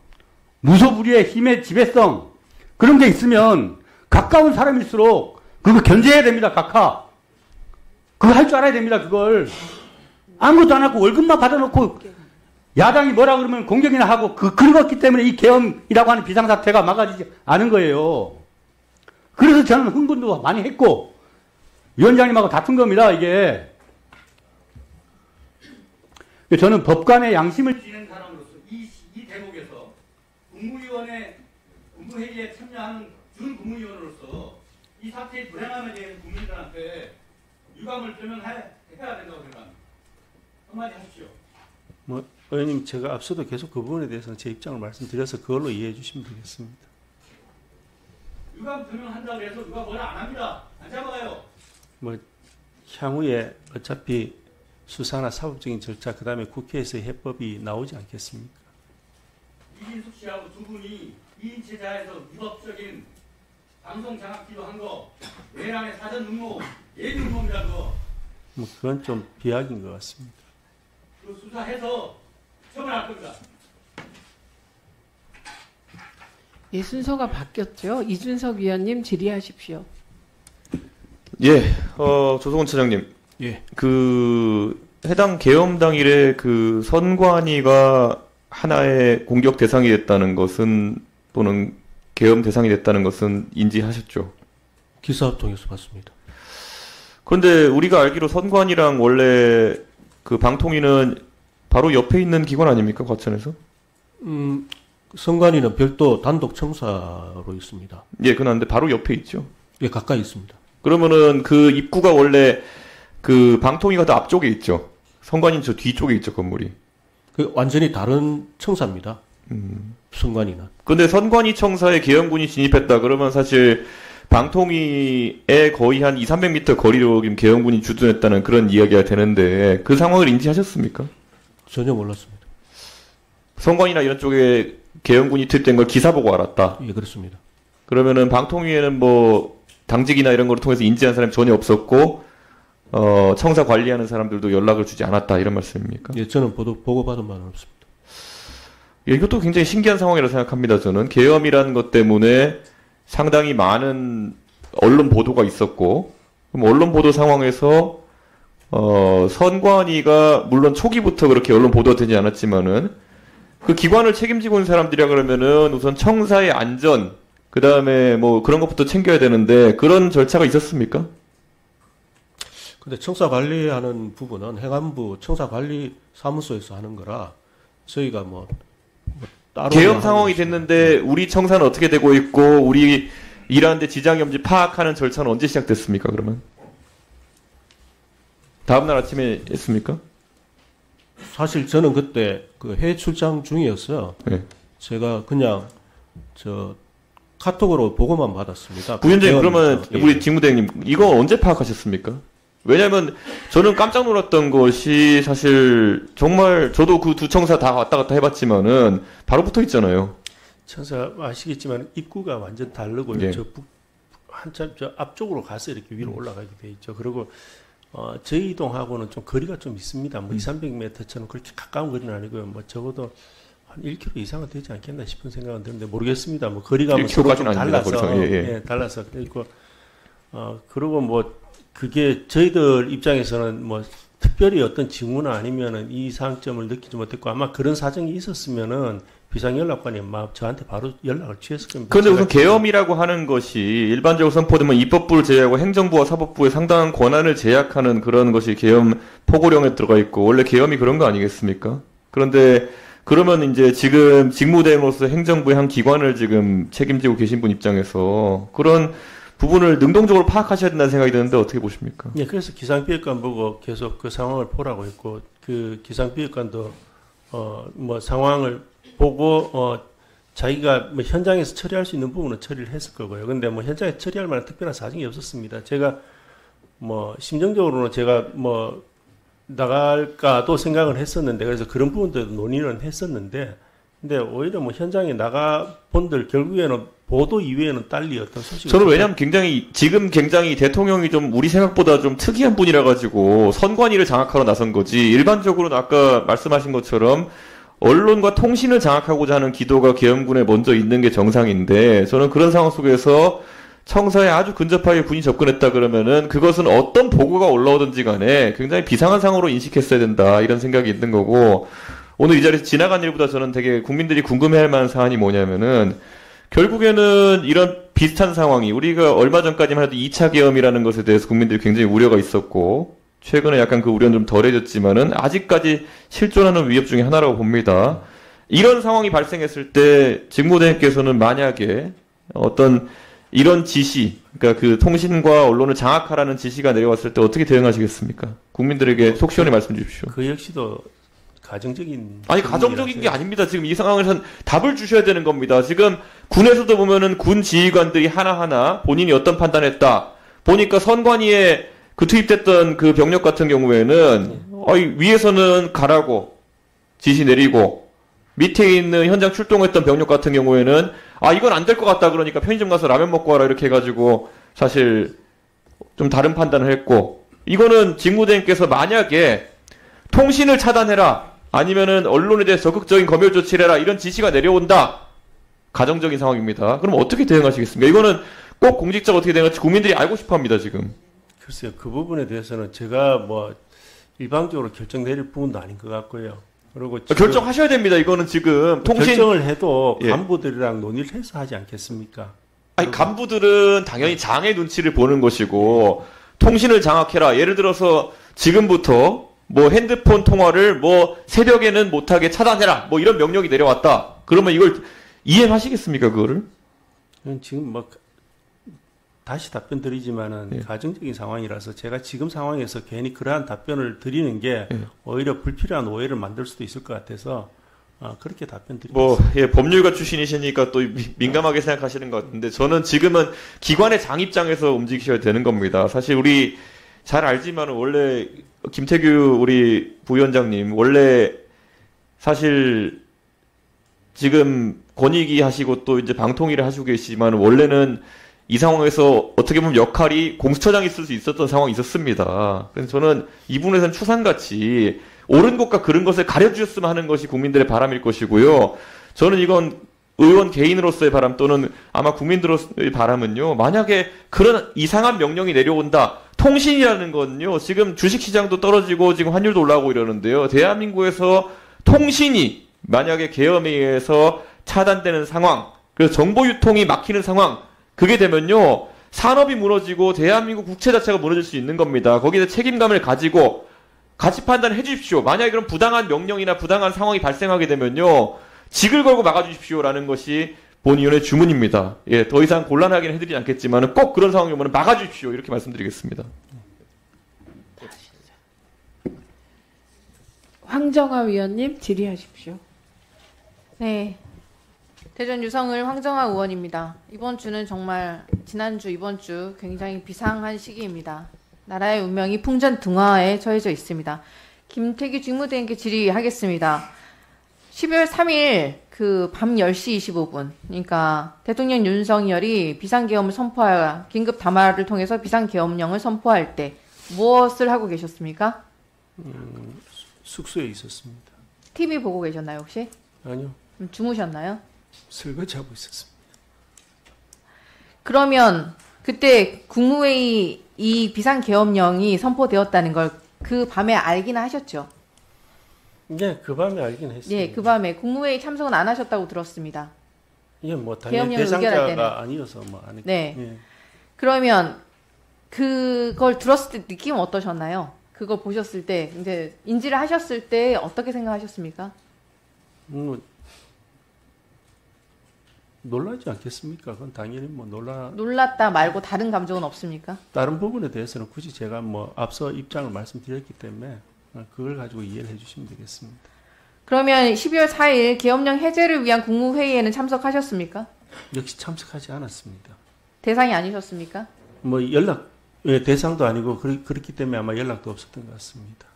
무소불위의 힘의 지배성 그런 게 있으면 가까운 사람일수록 그거 견제해야 됩니다. 각하. 그거 할 줄 알아야 됩니다. 그걸. 아무것도 안 하고 월급만 받아놓고 야당이 뭐라 그러면 공격이나 하고 그렇기 때문에 이 계엄이라고 하는 비상사태가 막아지지 않은 거예요. 그래서 저는 흥분도 많이 했고 위원장님하고 다툰 겁니다. 이게. 저는 법관의 양심을 지닌 사람으로서 이 대목에서 국무회의에 참여하는 준국무위원으로서 이 사태의 불행함에 대해서 국민들한테 유감을 표명해야 된다고 생각합니다. 한마디 하십시오. 뭐 의원님 제가 앞서도 계속 그 부분에 대해서는 제 입장을 말씀드려서 그걸로 이해해 주시면 되겠습니다. 유감 표명한다고 해서 누가 뭐라 안 합니다. 안 잡아가요. 뭐 향후에 어차피 수사나 사법적인 절차 그다음에 국회에서의 해법이 나오지 않겠습니까? 이진숙 씨하고 두 분이 2인 체제에서 위법적인 방송 장악기도 한 거, 외란의 사전 음모, 예비 음모입니다. 그거. 뭐 그건 좀 비약인 것 같습니다. 그 수사해서 처벌할 겁니다. 예, 순서가 바뀌었죠. 이준석 위원님 질의하십시오. 예, 조성훈 차장님. 예. 그 해당 계엄 당일에 그 선관위가 하나의 공격 대상이 됐다는 것은 또는 계엄 대상이 됐다는 것은 인지하셨죠? 기사 통해서 봤습니다. 그런데 우리가 알기로 선관위랑 원래 그 방통위는 바로 옆에 있는 기관 아닙니까? 과천에서? 선관위는 별도 단독 청사로 있습니다. 예, 그런데 바로 옆에 있죠. 예, 가까이 있습니다. 그러면은 그 입구가 원래 그 방통위가 더 앞쪽에 있죠. 선관위는 저 뒤쪽에 있죠, 건물이. 그 완전히 다른 청사입니다. 선관위는. 근데 선관위 청사에 계엄군이 진입했다 그러면 사실 방통위에 거의 한 200-300m 거리로 지금 계엄군이 주둔했다는 그런 이야기가 되는데 그 상황을 인지하셨습니까? 전혀 몰랐습니다. 선관위나 이런 쪽에 계엄군이 투입된 걸 기사 보고 알았다. 예, 그렇습니다. 그러면은 방통위에는 뭐 당직이나 이런 거를 통해서 인지한 사람이 전혀 없었고 청사 관리하는 사람들도 연락을 주지 않았다 이런 말씀입니까? 예, 저는 보고받은 바는 없습니다. 예, 이것도 굉장히 신기한 상황이라고 생각합니다. 저는 계엄이라는 것 때문에 상당히 많은 언론 보도가 있었고, 그럼 언론 보도 상황에서 선관위가 물론 초기부터 그렇게 언론 보도가 되지 않았지만은 그 기관을 책임지고 있는 사람들이라 그러면은 우선 청사의 안전, 그 다음에 뭐 그런 것부터 챙겨야 되는데 그런 절차가 있었습니까? 근데 청사 관리하는 부분은 행안부 청사 관리 사무소에서 하는 거라 저희가 뭐 따로 계엄 상황이 됐는데 우리 청사는 어떻게 되고 있고 우리 일하는데 지장이 없는지 파악하는 절차는 언제 시작됐습니까? 그러면 다음날 아침에 했습니까? 사실 저는 그때 그 해외 출장 중이었어요. 네. 제가 그냥 카톡으로 보고만 받았습니다. 부위원장님 그러면 예. 우리 직무대행님 이거 언제 파악하셨습니까? 왜냐하면 저는 깜짝 놀랐던 것이 사실 정말 저도 그 두 청사 다 왔다 갔다 해봤지만은 바로 붙어 있잖아요. 청사 아시겠지만 입구가 완전 다르고 예. 한참 저 앞쪽으로 가서 이렇게 위로 올라가게 돼 있죠. 그리고 저희 동하고는 좀 거리가 좀 있습니다. 뭐 200-300m처럼 그렇게 가까운 거리는 아니고요. 뭐 적어도 한 1km 이상은 되지 않겠나 싶은 생각은 드는데 모르겠습니다. 뭐 거리가 뭐 서로 좀 달라서 예, 달라서 그리고 그리고 뭐 그게 저희들 입장에서는 뭐 특별히 어떤 징후나 아니면은 이 이상점을 느끼지 못했고 아마 그런 사정이 있었으면은 비상연락관이 아마 저한테 바로 연락을 취했을 겁니다. 그런데 우선 계엄이라고 하는 것이 일반적으로 선포되면 입법부를 제외하고 행정부와 사법부의 상당한 권한을 제약하는 그런 것이 계엄 포고령에 들어가 있고 원래 계엄이 그런 거 아니겠습니까? 그런데 그러면 이제 지금 직무대행으로서 행정부의 한 기관을 지금 책임지고 계신 분 입장에서 그런 부분을 능동적으로 파악하셔야 된다는 생각이 드는데 어떻게 보십니까? 예, 그래서 기상비핵관 보고 계속 그 상황을 보라고 했고 그 기상비핵관도 뭐 상황을 보고 자기가 뭐 현장에서 처리할 수 있는 부분은 처리를 했을 거고요. 근데 뭐 현장에 처리할 만한 특별한 사정이 없었습니다. 제가 뭐 심정적으로는 제가 뭐 나갈까도 생각을 했었는데 그래서 그런 부분들도 논의는 했었는데 근데 오히려 뭐 현장에 나가 본들 결국에는 보도 이외에는 딸리 어떤 소식이 저는 왜냐하면 굉장히 대통령이 좀 우리 생각보다 좀 특이한 분이라 가지고 선관위를 장악하러 나선 거지 일반적으로는 아까 말씀하신 것처럼 언론과 통신을 장악하고자 하는 기도가 계엄군에 먼저 있는 게 정상인데 저는 그런 상황 속에서 청사에 아주 근접하게 군이 접근했다 그러면은 그것은 어떤 보고가 올라오든지 간에 굉장히 비상한 상황으로 인식했어야 된다 이런 생각이 있는 거고 오늘 이 자리에서 지나간 일보다 저는 되게 국민들이 궁금해할 만한 사안이 뭐냐면은 결국에는 이런 비슷한 상황이 우리가 얼마 전까지만 해도 2차 계엄이라는 것에 대해서 국민들이 굉장히 우려가 있었고 최근에 약간 그 우려는 좀 덜해졌지만은 아직까지 실존하는 위협 중에 하나라고 봅니다. 이런 상황이 발생했을 때 직무대행께서는 만약에 어떤 이런 지시, 그러니까 그 통신과 언론을 장악하라는 지시가 내려왔을 때 어떻게 대응하시겠습니까? 국민들에게 속 시원히 말씀 주십시오. 그 역시도 가정적인 아니 가정적인 게 아닙니다. 지금 이 상황에서는 답을 주셔야 되는 겁니다. 지금 군에서도 보면은 군 지휘관들이 하나하나 본인이 어떤 판단했다 보니까 선관위에 그 투입됐던 그 병력 같은 경우에는 위에서는 가라고 지시 내리고 밑에 있는 현장 출동했던 병력 같은 경우에는 이건 안 될 것 같다 그러니까 편의점 가서 라면 먹고 와라 이렇게 해가지고 사실 좀 다른 판단을 했고 이거는 직무대행께서 만약에 통신을 차단해라 아니면은 언론에 대해 적극적인 검열 조치를 해라 이런 지시가 내려온다 가정적인 상황입니다. 그럼 어떻게 대응하시겠습니까? 이거는 꼭 공직자가 어떻게 대응할지 국민들이 알고 싶어합니다. 지금. 글쎄요, 그 부분에 대해서는 제가 뭐 일방적으로 결정 내릴 부분도 아닌 것 같고요. 그리고 결정하셔야 됩니다. 이거는 지금 통신 결정을 해도 예. 간부들이랑 논의를 해서 하지 않겠습니까? 아니 간부들은 당연히 장의 눈치를 보는 것이고 통신을 장악해라. 예를 들어서 지금부터 뭐 핸드폰 통화를 뭐 새벽에는 못하게 차단해라. 뭐 이런 명령이 내려왔다. 그러면 이걸 이행하시겠습니까? 그거를? 지금 뭐 다시 답변 드리지만은 예. 가정적인 상황이라서 제가 지금 상황에서 괜히 그러한 답변을 드리는 게 오히려 불필요한 오해를 만들 수도 있을 것 같아서 그렇게 답변 드리겠습니다. 뭐 예, 법률가 출신이시니까 또 민감하게 생각하시는 것 같은데 저는 지금은 기관의 장 입장에서 움직이셔야 되는 겁니다. 사실 우리 잘 알지만 원래 김태규 우리 부위원장님 원래 사실 지금 권익위 하시고 또 이제 방통위를 하시고 계시지만 원래는 이 상황에서 어떻게 보면 역할이 공수처장이 있을 수 있었던 상황이 있었습니다. 그래서 저는 이 부분에서는 추상같이 옳은 것과 그른 것을 가려주셨으면 하는 것이 국민들의 바람일 것이고요. 저는 이건 의원 개인으로서의 바람 또는 아마 국민들로서의 바람은요. 만약에 그런 이상한 명령이 내려온다. 통신이라는 건요. 지금 주식시장도 떨어지고 지금 환율도 올라오고 이러는데요. 대한민국에서 통신이 만약에 계엄에 의해서 차단되는 상황, 그래서 정보 유통이 막히는 상황, 그게 되면요. 산업이 무너지고 대한민국 국채 자체가 무너질 수 있는 겁니다. 거기에 책임감을 가지고 가치 판단을 해 주십시오. 만약에 그런 부당한 명령이나 부당한 상황이 발생하게 되면요. 직을 걸고 막아주십시오라는 것이 본위원의 주문입니다. 예, 더 이상 곤란하게는 해드리지 않겠지만 꼭 그런 상황이 오면 막아주십시오. 이렇게 말씀드리겠습니다. 황정화 위원님 질의하십시오. 네. 대전 유성을 황정화 의원입니다. 이번 주는 정말 지난주 이번 주 굉장히 비상한 시기입니다. 나라의 운명이 풍전등화에 처해져 있습니다. 김태규 직무대행께 질의하겠습니다. 12월 3일 그 밤 10시 25분 그러니까 대통령 윤석열이 비상계엄을 선포할 긴급 담화를 통해서 비상계엄령을 선포할 때 무엇을 하고 계셨습니까? 숙소에 있었습니다. TV 보고 계셨나요 혹시? 아니요. 주무셨나요? 설거지하고 있었습니다. 그러면 그때 국무회의 이 비상계엄령이 선포되었다는 걸 그 밤에 알기는 하셨죠? 네, 그 밤에 알긴 했습니다. 예, 그 밤에 국무회의 참석은 안 하셨다고 들었습니다. 예, 뭐 당연히 대상자가 아니어서 뭐 안 했고. 네. 예. 그러면 그걸 들었을 때 느낌은 어떠셨나요? 그걸 보셨을 때 이제 인지를 하셨을 때 어떻게 생각하셨습니까? 놀라지 않겠습니까? 그건 당연히 뭐 놀랐다 말고 다른 감정은 없습니까? 다른 부분에 대해서는 굳이 제가 뭐 앞서 입장을 말씀드렸기 때문에 그걸 가지고 이해를 해주시면 되겠습니다. 그러면 12월 4일 계엄령 해제를 위한 국무회의에는 참석하셨습니까? 역시 참석하지 않았습니다. 대상이 아니셨습니까? 뭐 대상도 아니고 그렇기 때문에 아마 연락도 없었던 것 같습니다.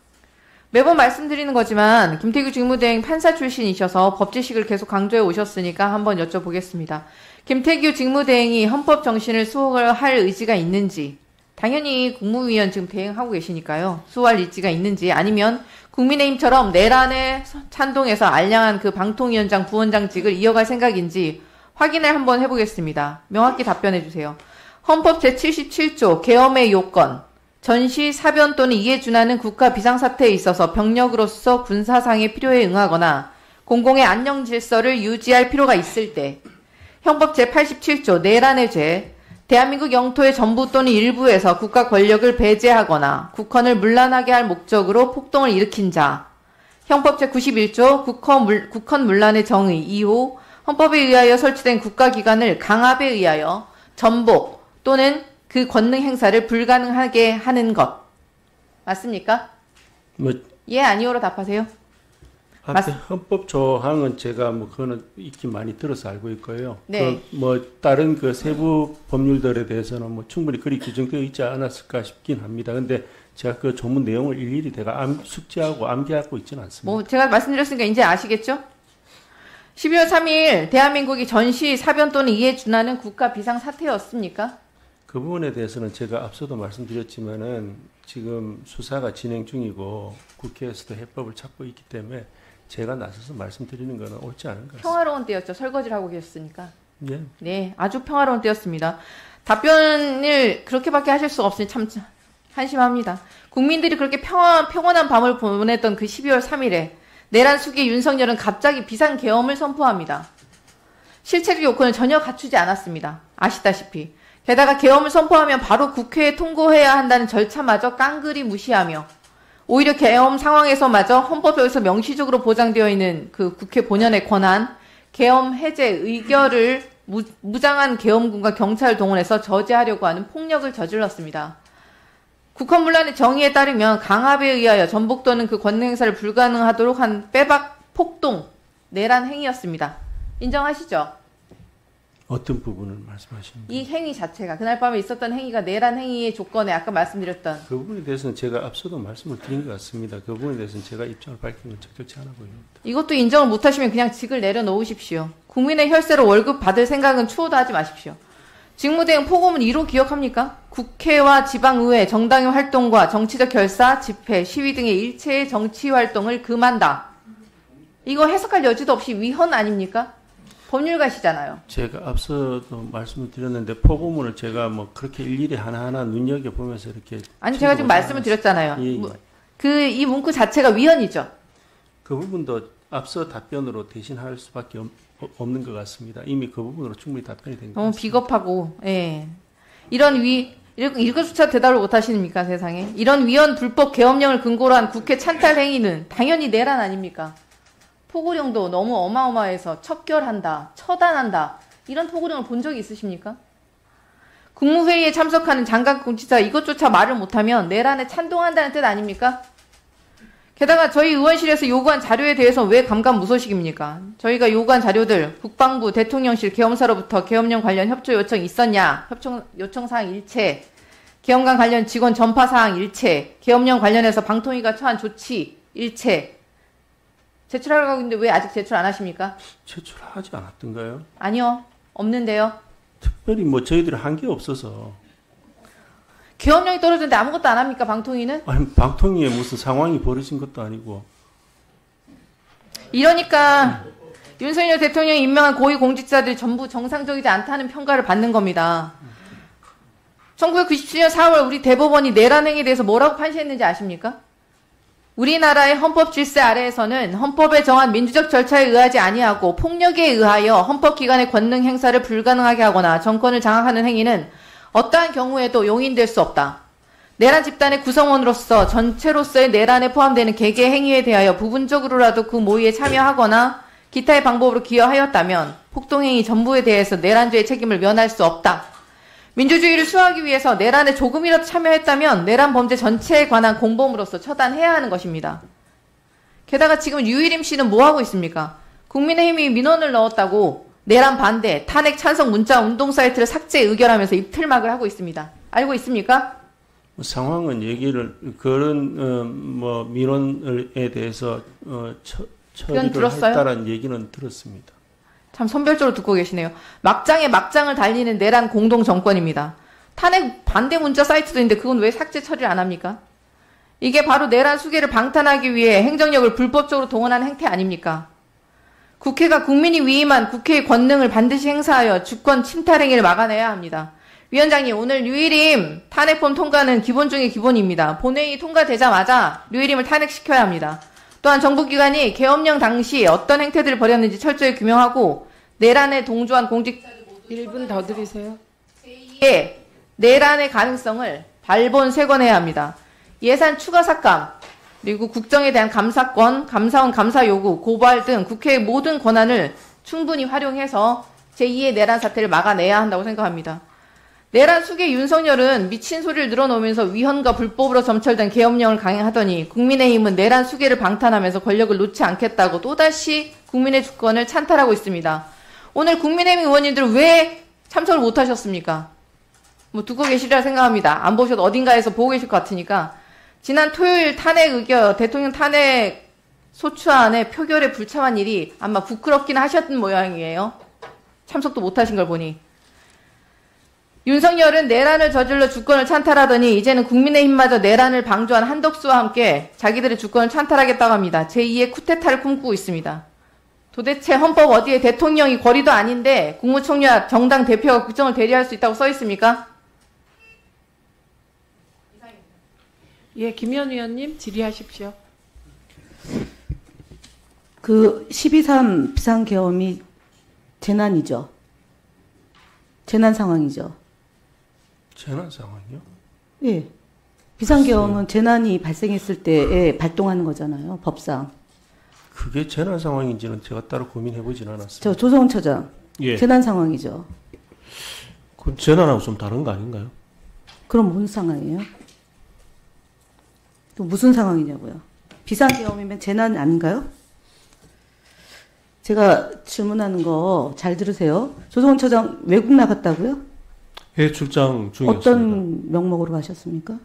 매번 말씀드리는 거지만 김태규 직무대행 판사 출신이셔서 법제식을 계속 강조해 오셨으니까 한번 여쭤보겠습니다. 김태규 직무대행이 헌법 정신을 수호할 의지가 있는지, 당연히 국무위원 지금 대행하고 계시니까요. 수호할 의지가 있는지, 아니면 국민의힘처럼 내란에 찬동해서 알량한 그 방통위원장, 부원장직을 이어갈 생각인지 확인을 한번 해보겠습니다. 명확히 답변해 주세요. 헌법 제77조 계엄의 요건, 전시, 사변 또는 이에 준하는 국가 비상사태에 있어서 병력으로서 군사상의 필요에 응하거나 공공의 안녕 질서를 유지할 필요가 있을 때, 형법 제87조 내란의 죄, 대한민국 영토의 전부 또는 일부에서 국가 권력을 배제하거나 국헌을 문란하게 할 목적으로 폭동을 일으킨 자, 형법 제91조 국헌 문란의 정의 이후 헌법에 의하여 설치된 국가기관을 강압에 의하여 전복 또는 그 권능 행사를 불가능하게 하는 것. 맞습니까? 예, 아니오로 답하세요. 앞에 헌법 조항은 제가 뭐 그거는 익히 많이 들어서 알고 있고요. 네. 다른 그 세부 법률들에 대해서는 뭐 충분히 그리 규정되어 있지 않았을까 싶긴 합니다. 근데 제가 그 조문 내용을 일일이 내가 숙지하고 암기하고 있지는 않습니다. 뭐 제가 말씀드렸으니까 이제 아시겠죠? 12월 3일 대한민국이 전시, 사변 또는 이에 준하는 국가 비상사태였습니까? 그 부분에 대해서는 제가 앞서도 말씀드렸지만은 지금 수사가 진행 중이고 국회에서도 해법을 찾고 있기 때문에 제가 나서서 말씀드리는 거는 옳지 않은 것 같습니다. 평화로운 때였죠. 설거지를 하고 계셨으니까. 예. 네, 아주 평화로운 때였습니다. 답변을 그렇게밖에 하실 수가 없으니 참 한심합니다. 국민들이 그렇게 평온한 밤을 보냈던 그 12월 3일에 내란 수기 윤석열은 갑자기 비상계엄을 선포합니다. 실체적 요건을 전혀 갖추지 않았습니다. 아시다시피. 게다가 계엄을 선포하면 바로 국회에 통고해야 한다는 절차마저 깡그리 무시하며 오히려 계엄 상황에서마저 헌법에서 명시적으로 보장되어 있는 그 국회 본연의 권한, 계엄 해제 의결을 무장한 계엄군과 경찰을 동원해서 저지하려고 하는 폭력을 저질렀습니다. 국헌문란의 정의에 따르면 강압에 의하여 전복되는 그 권능 행사를 불가능하도록 한 빼박 폭동, 내란 행위였습니다. 인정하시죠? 어떤 부분을 말씀하십니까? 이 행위 자체가 그날 밤에 있었던 행위가 내란 행위의 조건에 아까 말씀드렸던 그 부분에 대해서는 제가 앞서도 말씀을 드린 것 같습니다. 그 부분에 대해서는 제가 입장을 밝히는 건 적절치 않아 보입니다. 이것도 인정을 못하시면 그냥 직을 내려놓으십시오. 국민의 혈세로 월급 받을 생각은 추호도 하지 마십시오. 직무대행 포고문 1호 기억합니까? 국회와 지방의회, 정당의 활동과 정치적 결사, 집회, 시위 등의 일체의 정치 활동을 금한다. 이거 해석할 여지도 없이 위헌 아닙니까? 법률가시잖아요. 제가 앞서도 말씀을 드렸는데 포고문을 제가 뭐 그렇게 일일이 하나하나 눈여겨보면서 이렇게 아니 제가 지금 말씀을 드렸잖아요. 예. 이 문구 자체가 위헌이죠. 그 부분도 앞서 답변으로 대신할 수밖에 없는 것 같습니다. 이미 그 부분으로 충분히 답변이 된 것 같습니다. 너무 비겁하고 예. 이것조차 대답을 못 하십니까 세상에. 이런 위헌 불법 계엄령을 근거로 한 국회 찬탈 행위는 당연히 내란 아닙니까? 포고령도 너무 어마어마해서 척결한다, 처단한다 이런 포고령을 본 적이 있으십니까? 국무회의에 참석하는 장관공직자 이것조차 말을 못하면 내란에 찬동한다는 뜻 아닙니까? 게다가 저희 의원실에서 요구한 자료에 대해서 왜 감감무소식입니까? 저희가 요구한 자료들 국방부, 대통령실, 계엄사로부터 계엄령 관련 협조 요청 있었냐? 요청사항 일체, 계엄관 관련 직원 전파사항 일체, 계엄령 관련해서 방통위가 처한 조치 일체 제출하려고 했는데 왜 아직 제출 안 하십니까? 제출하지 않았던가요? 아니요. 없는데요. 특별히 뭐 저희들이 한 게 없어서. 계엄령이 떨어졌는데 아무것도 안 합니까? 방통위는? 아니 방통위에 무슨 상황이 벌어진 것도 아니고. 이러니까 윤석열 대통령이 임명한 고위공직자들이 전부 정상적이지 않다는 평가를 받는 겁니다. 1997년 4월 우리 대법원이 내란 행위에 대해서 뭐라고 판시했는지 아십니까? 우리나라의 헌법 질서 아래에서는 헌법에 정한 민주적 절차에 의하지 아니하고 폭력에 의하여 헌법기관의 권능 행사를 불가능하게 하거나 정권을 장악하는 행위는 어떠한 경우에도 용인될 수 없다. 내란 집단의 구성원으로서 전체로서의 내란에 포함되는 개개 행위에 대하여 부분적으로라도 그 모의에 참여하거나 기타의 방법으로 기여하였다면 폭동행위 전부에 대해서 내란죄의 책임을 면할 수 없다. 민주주의를 수호하기 위해서 내란에 조금이라도 참여했다면 내란 범죄 전체에 관한 공범으로서 처단해야 하는 것입니다. 게다가 지금 유일임 씨는 뭐하고 있습니까? 국민의힘이 민원을 넣었다고 내란 반대, 탄핵 찬성 문자 운동 사이트를 삭제 의결하면서 입틀막을 하고 있습니다. 알고 있습니까? 상황은 얘기를 그런 뭐 민원에 대해서 처리를 했다라는 얘기는 들었습니다. 참 선별적으로 듣고 계시네요. 막장에 막장을 달리는 내란 공동 정권입니다. 탄핵 반대 문자 사이트도 있는데 그건 왜 삭제 처리를 안 합니까? 이게 바로 내란 수계를 방탄하기 위해 행정력을 불법적으로 동원한 행태 아닙니까? 국회가 국민이 위임한 국회의 권능을 반드시 행사하여 주권 침탈 행위를 막아내야 합니다. 위원장님, 오늘 유일임 탄핵법 통과는 기본 중의 기본입니다. 본회의 통과되자마자 유일임을 탄핵시켜야 합니다. 또한 정부기관이 계엄령 당시 어떤 행태들을 벌였는지 철저히 규명하고 내란에 동조한 공직자들 1분 더 드리세요. 제2의 내란의 가능성을 발본색원해야 합니다. 예산 추가 삭감, 그리고 국정에 대한 감사권, 감사원 감사 요구, 고발 등 국회의 모든 권한을 충분히 활용해서 제2의 내란 사태를 막아내야 한다고 생각합니다. 내란 수계 윤석열은 미친 소리를 늘어놓으면서 위헌과 불법으로 점철된 계엄령을 강행하더니 국민의힘은 내란 수계를 방탄하면서 권력을 놓지 않겠다고 또다시 국민의 주권을 찬탈하고 있습니다. 오늘 국민의힘 의원님들 왜 참석을 못하셨습니까? 뭐 듣고 계시리라 생각합니다. 안 보셔도 어딘가에서 보고 계실 것 같으니까. 지난 토요일 탄핵 의결, 대통령 탄핵 소추안의 표결에 불참한 일이 아마 부끄럽긴 하셨던 모양이에요. 참석도 못하신 걸 보니. 윤석열은 내란을 저질러 주권을 찬탈하더니 이제는 국민의힘마저 내란을 방조한 한덕수와 함께 자기들의 주권을 찬탈하겠다고 합니다. 제2의 쿠데타를 꿈꾸고 있습니다. 도대체 헌법 어디에 대통령이 권리도 아닌데 국무총리와 정당 대표가 국정을 대리할 수 있다고 써 있습니까? 예, 김현 의원님 질의하십시오. 그 12.3 비상계엄이 재난이죠. 재난 상황이죠. 재난 상황이요? 예. 비상계엄은 재난이 발생했을 때에 발동하는 거잖아요. 법상. 그게 재난 상황인지는 제가 따로 고민해보진 않았습니다. 저 조성훈 처장. 예. 재난 상황이죠. 그 재난하고 좀 다른 거 아닌가요? 그럼 무슨 상황이에요? 또 무슨 상황이냐고요? 비상계엄이면 재난 아닌가요? 제가 질문하는 거 잘 들으세요. 조성훈 처장 외국 나갔다고요? 해외 출장 중이었습니다. 어떤 명목으로 가셨습니까?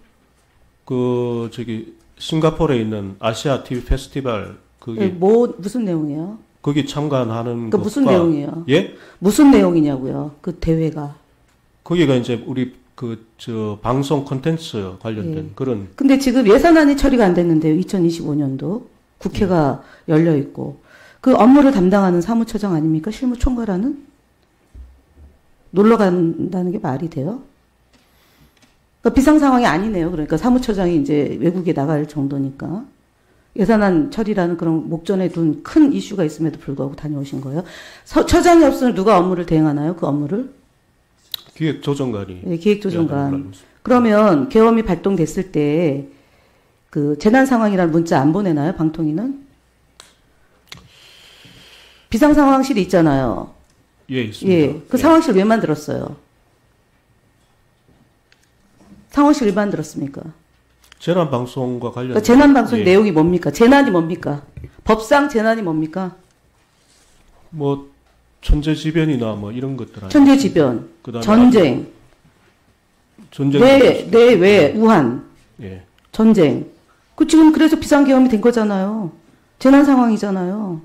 그 저기 싱가포르에 있는 아시아 TV 페스티벌 그게 예, 무슨 내용이에요? 거기 참관하는 그 무슨 내용이에요? 예? 무슨 내용이냐고요? 그 대회가. 거기가 이제 우리 저 방송 콘텐츠 관련된 예. 그런. 근데 지금 예산안이 처리가 안 됐는데요. 2025년도 국회가 열려 있고 그 업무를 담당하는 사무처장 아닙니까? 실무총괄하는? 놀러 간다는 게 말이 돼요? 그러니까 비상 상황이 아니네요. 그러니까 사무처장이 이제 외국에 나갈 정도니까 예산안 처리라는 그런 목전에 둔 큰 이슈가 있음에도 불구하고 다녀오신 거예요. 처장이 없으면 누가 업무를 대행하나요? 그 업무를? 기획조정관이. 네, 기획조정관. 그러면 계엄이 발동됐을 때 그 재난 상황이라는 문자 안 보내나요? 방통위는? 비상 상황실이 있잖아요. 예, 있습니다. 예, 그 상황실 왜 만들었어요? 상황실 왜 만들었습니까? 재난방송과 관련. 그러니까 재난방송 예. 내용이 뭡니까? 재난이 뭡니까? 법상 재난이 뭡니까? 뭐 천재지변이나 뭐 이런 것들. 천재지변, 전쟁. 전쟁. 왜 우한. 예. 전쟁. 그 지금 그래서 비상계엄이 된 거잖아요. 재난 상황이잖아요.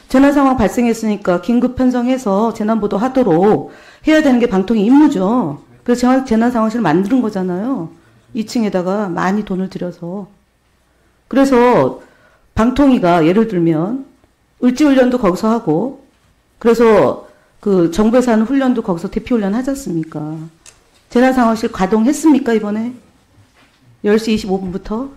재난 상황 발생했으니까 긴급 편성해서 재난보도 하도록 해야 되는 게 방통위 임무죠. 그래서 재난 상황실을 만드는 거잖아요. 2층에다가 많이 돈을 들여서. 그래서 방통위가 예를 들면 을지훈련도 거기서 하고 그래서 그 정부에서 하는 훈련도 거기서 대피훈련 하지 않습니까? 재난 상황실 가동했습니까 이번에? 10시 25분부터?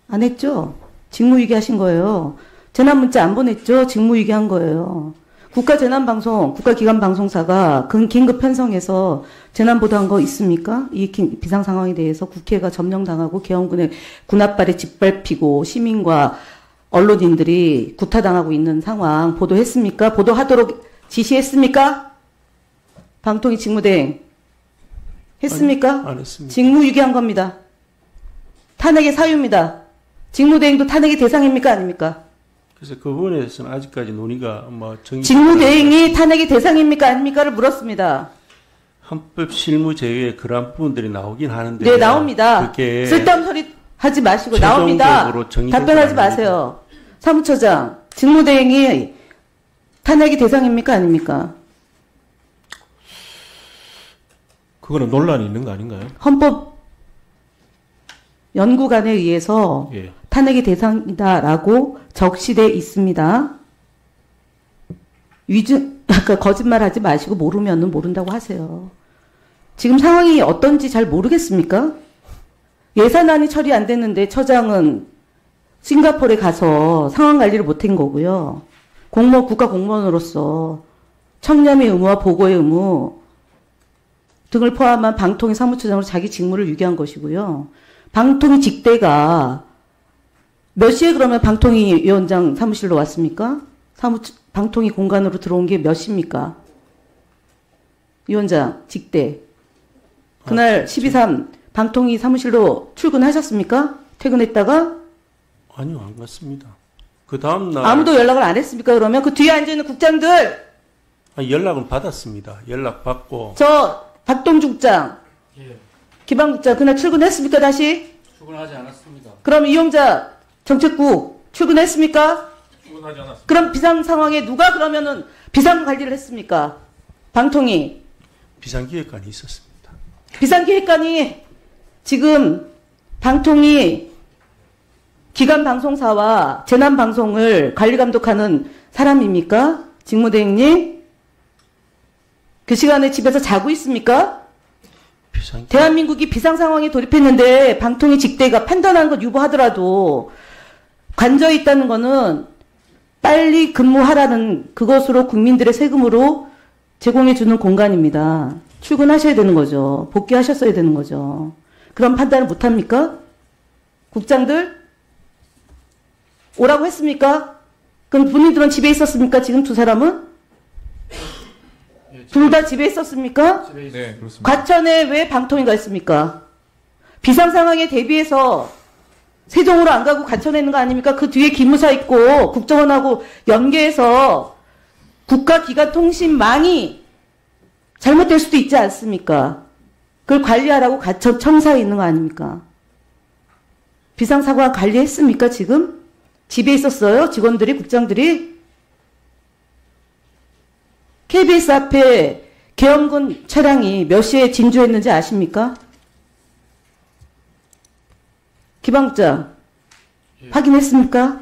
안 했죠? 직무유기하신 거예요. 재난문자 안 보냈죠? 직무유기한 거예요. 국가재난방송, 국가기관방송사가 긴급 편성해서 재난보도한 거 있습니까? 이 비상상황에 대해서 국회가 점령당하고 계엄군의 군합발에 짓밟히고 시민과 언론인들이 구타당하고 있는 상황 보도했습니까? 보도하도록 지시했습니까? 방통위 직무대행 했습니까? 안 했습니다. 직무유기한 겁니다. 탄핵의 사유입니다. 직무대행도 탄핵의 대상입니까? 아닙니까? 그래서 그 부분에 대해서는 아직까지 논의가 뭐 직무대행이 탄핵의 대상입니까? 아닙니까를 물었습니다. 헌법 실무 제외에 그러한 부분들이 나오긴 하는데. 네, 나옵니다. 그게 쓸데없는 소리 하지 마시고 나옵니다. 답변하지 마세요. 사무처장, 직무대행이 탄핵의 대상입니까? 아닙니까? 그거는 논란이 있는 거 아닌가요? 헌법 연구관에 의해서 예. 탄핵의 대상이다라고 적시돼 있습니다. 아까 거짓말하지 마시고 모르면은 모른다고 하세요. 지금 상황이 어떤지 잘 모르겠습니까? 예산안이 처리 안 됐는데 처장은 싱가포르에 가서 상황 관리를 못한 거고요. 국가 공무원으로서 청렴의 의무와 보고의 의무 등을 포함한 방통위 사무처장으로 자기 직무를 유기한 것이고요. 방통위 직대가 몇 시에 그러면 방통위 위원장 사무실로 왔습니까? 방통위 공간으로 들어온 게 몇 시입니까? 위원장 직대. 그날 12.3 방통위 사무실로 출근하셨습니까? 퇴근했다가? 아니요, 안 갔습니다. 그 다음날. 아무도 연락을 안 했습니까? 그러면 그 뒤에 앉아있는 국장들! 연락은 받았습니다. 연락 받고. 박동주 국장. 예. 기방국장 그날 출근했습니까? 다시? 출근하지 않았습니다. 그럼 이용자 정책국 출근했습니까? 출근하지 않았습니다. 그럼 비상 상황에 누가 그러면은 비상 관리를 했습니까? 방통위. 비상기획관이 있었습니다. 비상기획관이 지금 방통위 기관 방송사와 재난 방송을 관리 감독하는 사람입니까? 직무대행님? 그 시간에 집에서 자고 있습니까? 대한민국이 비상 상황에 돌입했는데 방통위 직대가 판단한 것 유보하더라도 관저에 있다는 거는 빨리 근무하라는 그것으로 국민들의 세금으로 제공해 주는 공간입니다. 출근하셔야 되는 거죠. 복귀하셨어야 되는 거죠. 그런 판단을 못 합니까? 국장들? 오라고 했습니까? 그럼 본인들은 집에 있었습니까? 지금 두 사람은? 둘 다 집에 있었습니까? 네, 그렇습니다. 과천에 왜 방통위가 있습니까? 비상 상황에 대비해서 세종으로 안 가고 과천에 있는 거 아닙니까? 그 뒤에 기무사 있고 국정원하고 연계해서 국가기관 통신망이 잘못될 수도 있지 않습니까? 그걸 관리하라고 과천 청사에 있는 거 아닙니까? 비상사고가 관리했습니까, 지금? 집에 있었어요? 직원들이, 국장들이? KBS 앞에 계엄군 차량이 몇 시에 진주했는지 아십니까? 기방장, 확인했습니까?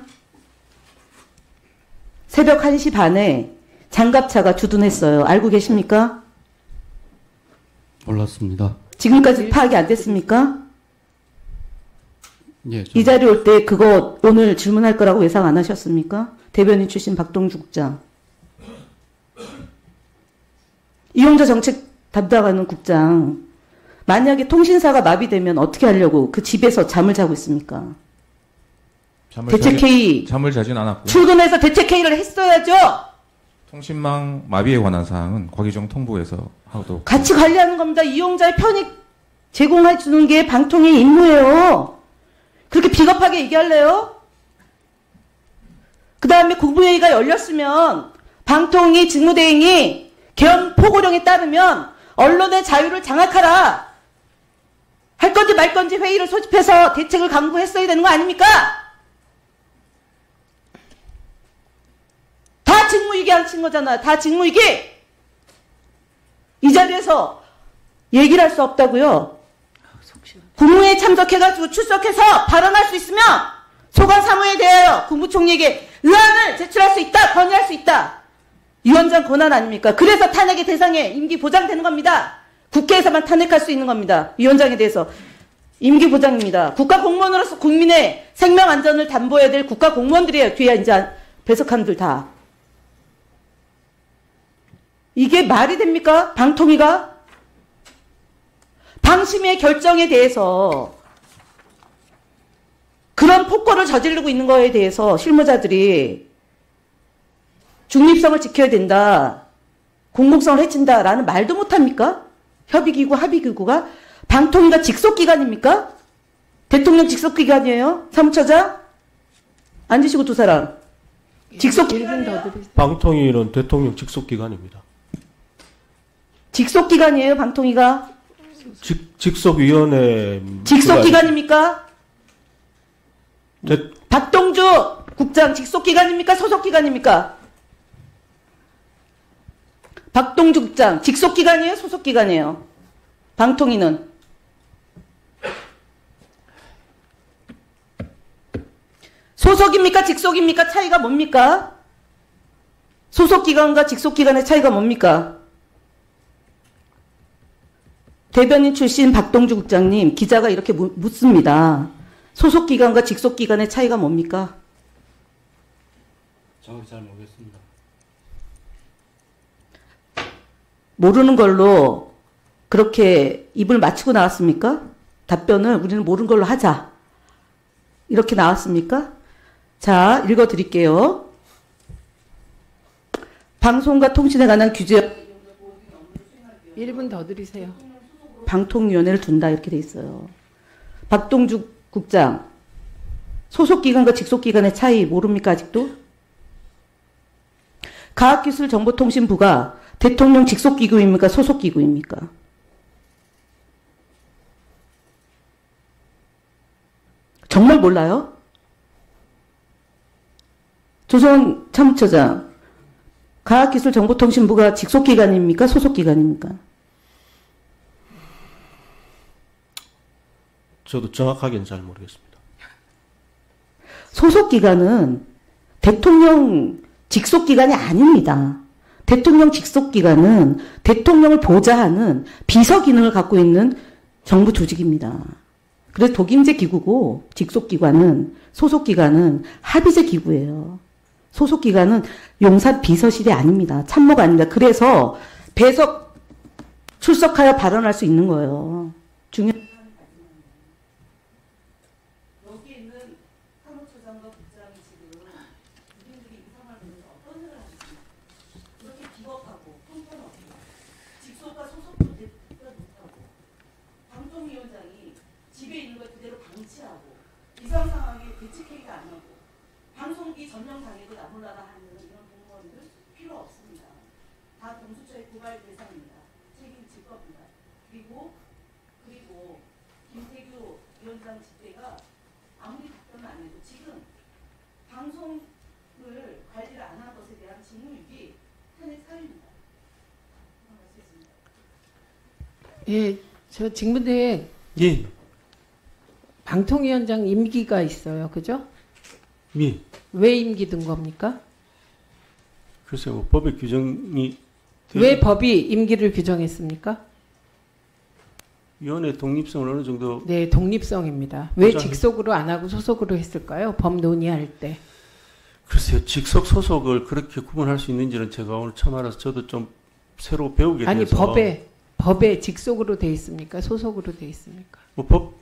새벽 1시 반에 장갑차가 주둔했어요. 알고 계십니까? 몰랐습니다. 지금까지 파악이 안 됐습니까? 예, 이 자리 올 때 그거 오늘 질문할 거라고 예상 안 하셨습니까? 대변인 출신 박동주 국장. 이용자 정책 담당하는 국장. 만약에 통신사가 마비되면 어떻게 하려고 그 집에서 잠을 자고 있습니까? 대책회의. 잠을 자진 않았고요. 출근해서 대책회의를 했어야죠. 통신망 마비에 관한 사항은 과기정 통보에서 하도록. 같이 관리하는 겁니다. 이용자의 편익 제공해 주는 게 방통위 임무예요. 그렇게 비겁하게 얘기할래요? 그 다음에 국무회의가 열렸으면 방통위 직무대행이 계엄 포고령에 따르면 언론의 자유를 장악하라. 할 건지 말 건지 회의를 소집해서 대책을 강구했어야 되는 거 아닙니까? 다 직무유기 안 친 거잖아. 다 직무유기. 이 자리에서 얘기를 할 수 없다고요. 국무회의에 참석해가지고 출석해서 발언할 수 있으면 소관 사무에 대하여 국무총리에게 의안을 제출할 수 있다. 건의할 수 있다. 위원장 권한 아닙니까? 그래서 탄핵의 대상에 임기 보장되는 겁니다. 국회에서만 탄핵할 수 있는 겁니다. 위원장에 대해서. 임기 보장입니다. 국가공무원으로서 국민의 생명 안전을 담보해야 될 국가공무원들이에요. 뒤에 이제 배석한 들 다. 이게 말이 됩니까? 방통위가? 방심의 결정에 대해서 그런 폭거를 저지르고 있는 거에 대해서 실무자들이 중립성을 지켜야 된다. 공공성을 해친다라는 말도 못합니까? 협의기구, 합의기구가? 방통위가 직속기관입니까? 대통령 직속기관이에요? 사무처장? 앉으시고 두 사람. 직속기관. 방통위는 대통령 직속기관입니다. 직속기관이에요, 방통위가? 직속위원회. 직속기관입니까? 박동주 국장 직속기관입니까? 소속기관입니까? 박동주 국장 직속기관이에요? 소속기관이에요? 방통위는? 소속입니까? 직속입니까? 차이가 뭡니까? 소속기관과 직속기관의 차이가 뭡니까? 대변인 출신 박동주 국장님, 기자가 이렇게 묻습니다. 소속기관과 직속기관의 차이가 뭡니까? 정확히 잘 모르겠습니다. 모르는 걸로 그렇게 입을 맞추고 나왔습니까? 답변을 우리는 모르는 걸로 하자. 이렇게 나왔습니까? 자, 읽어드릴게요. 방송과 통신에 관한 규제 1분 더 드리세요. 방통위원회를 둔다 이렇게 돼 있어요. 박동주 국장, 소속기관과 직속기관의 차이 모릅니까 아직도? 과학기술정보통신부가 대통령 직속기구입니까? 소속기구입니까? 정말 몰라요? 조선 참모처장, 과학기술정보통신부가 직속기관입니까? 소속기관입니까? 저도 정확하게는 잘 모르겠습니다. 소속 기관은 대통령 직속 기관이 아닙니다. 대통령 직속 기관은 대통령을 보좌하는 비서 기능을 갖고 있는 정부 조직입니다. 그래서 독임제 기구고 직속 기관은 소속 기관은 합의제 기구예요. 소속 기관은 용산 비서실이 아닙니다. 참모가 아닙니다. 그래서 배석 출석하여 발언할 수 있는 거예요. 중요한 여기 있는 사무처장과 국장이 지금 국민들이 이 상황을 보면서 어떤 생각을 하십니까? 이렇게 비겁하고 형편없고 직속과 소속도 대표가 못하고 방통위원장이 집에 있는 걸 그대로 방치하고 이상 상황에 대책회의가 안 하고 방송기 점령당해도 나몰라라 하는 이런 공무원들 필요 없습니다. 다 공수처의 고발 대상입니다. 책임질 겁니다. 그리고 김태규 위원장 집회가 아무리 답변을 안 해도 지금 방송을 관리를 안 한 것에 대한 직무유기 탄핵 사유입니다. 예, 저 직무대행. 예. 방통위원장 임기가 있어요, 그죠? 예. 왜 임기 든 겁니까? 글쎄요, 뭐 법의 규정이 왜 법이 임기를 규정했습니까? 위원회 독립성을 어느 정도 네, 독립성입니다. 왜 직속으로 안 하고 소속으로 했을까요? 법 논의할 때. 글쎄요, 직속 소속을 그렇게 구분할 수 있는지는 제가 오늘 처음 알아서 저도 좀 새로 배우게 돼서. 아니 법에 직속으로 돼 있습니까? 소속으로 돼 있습니까? 뭐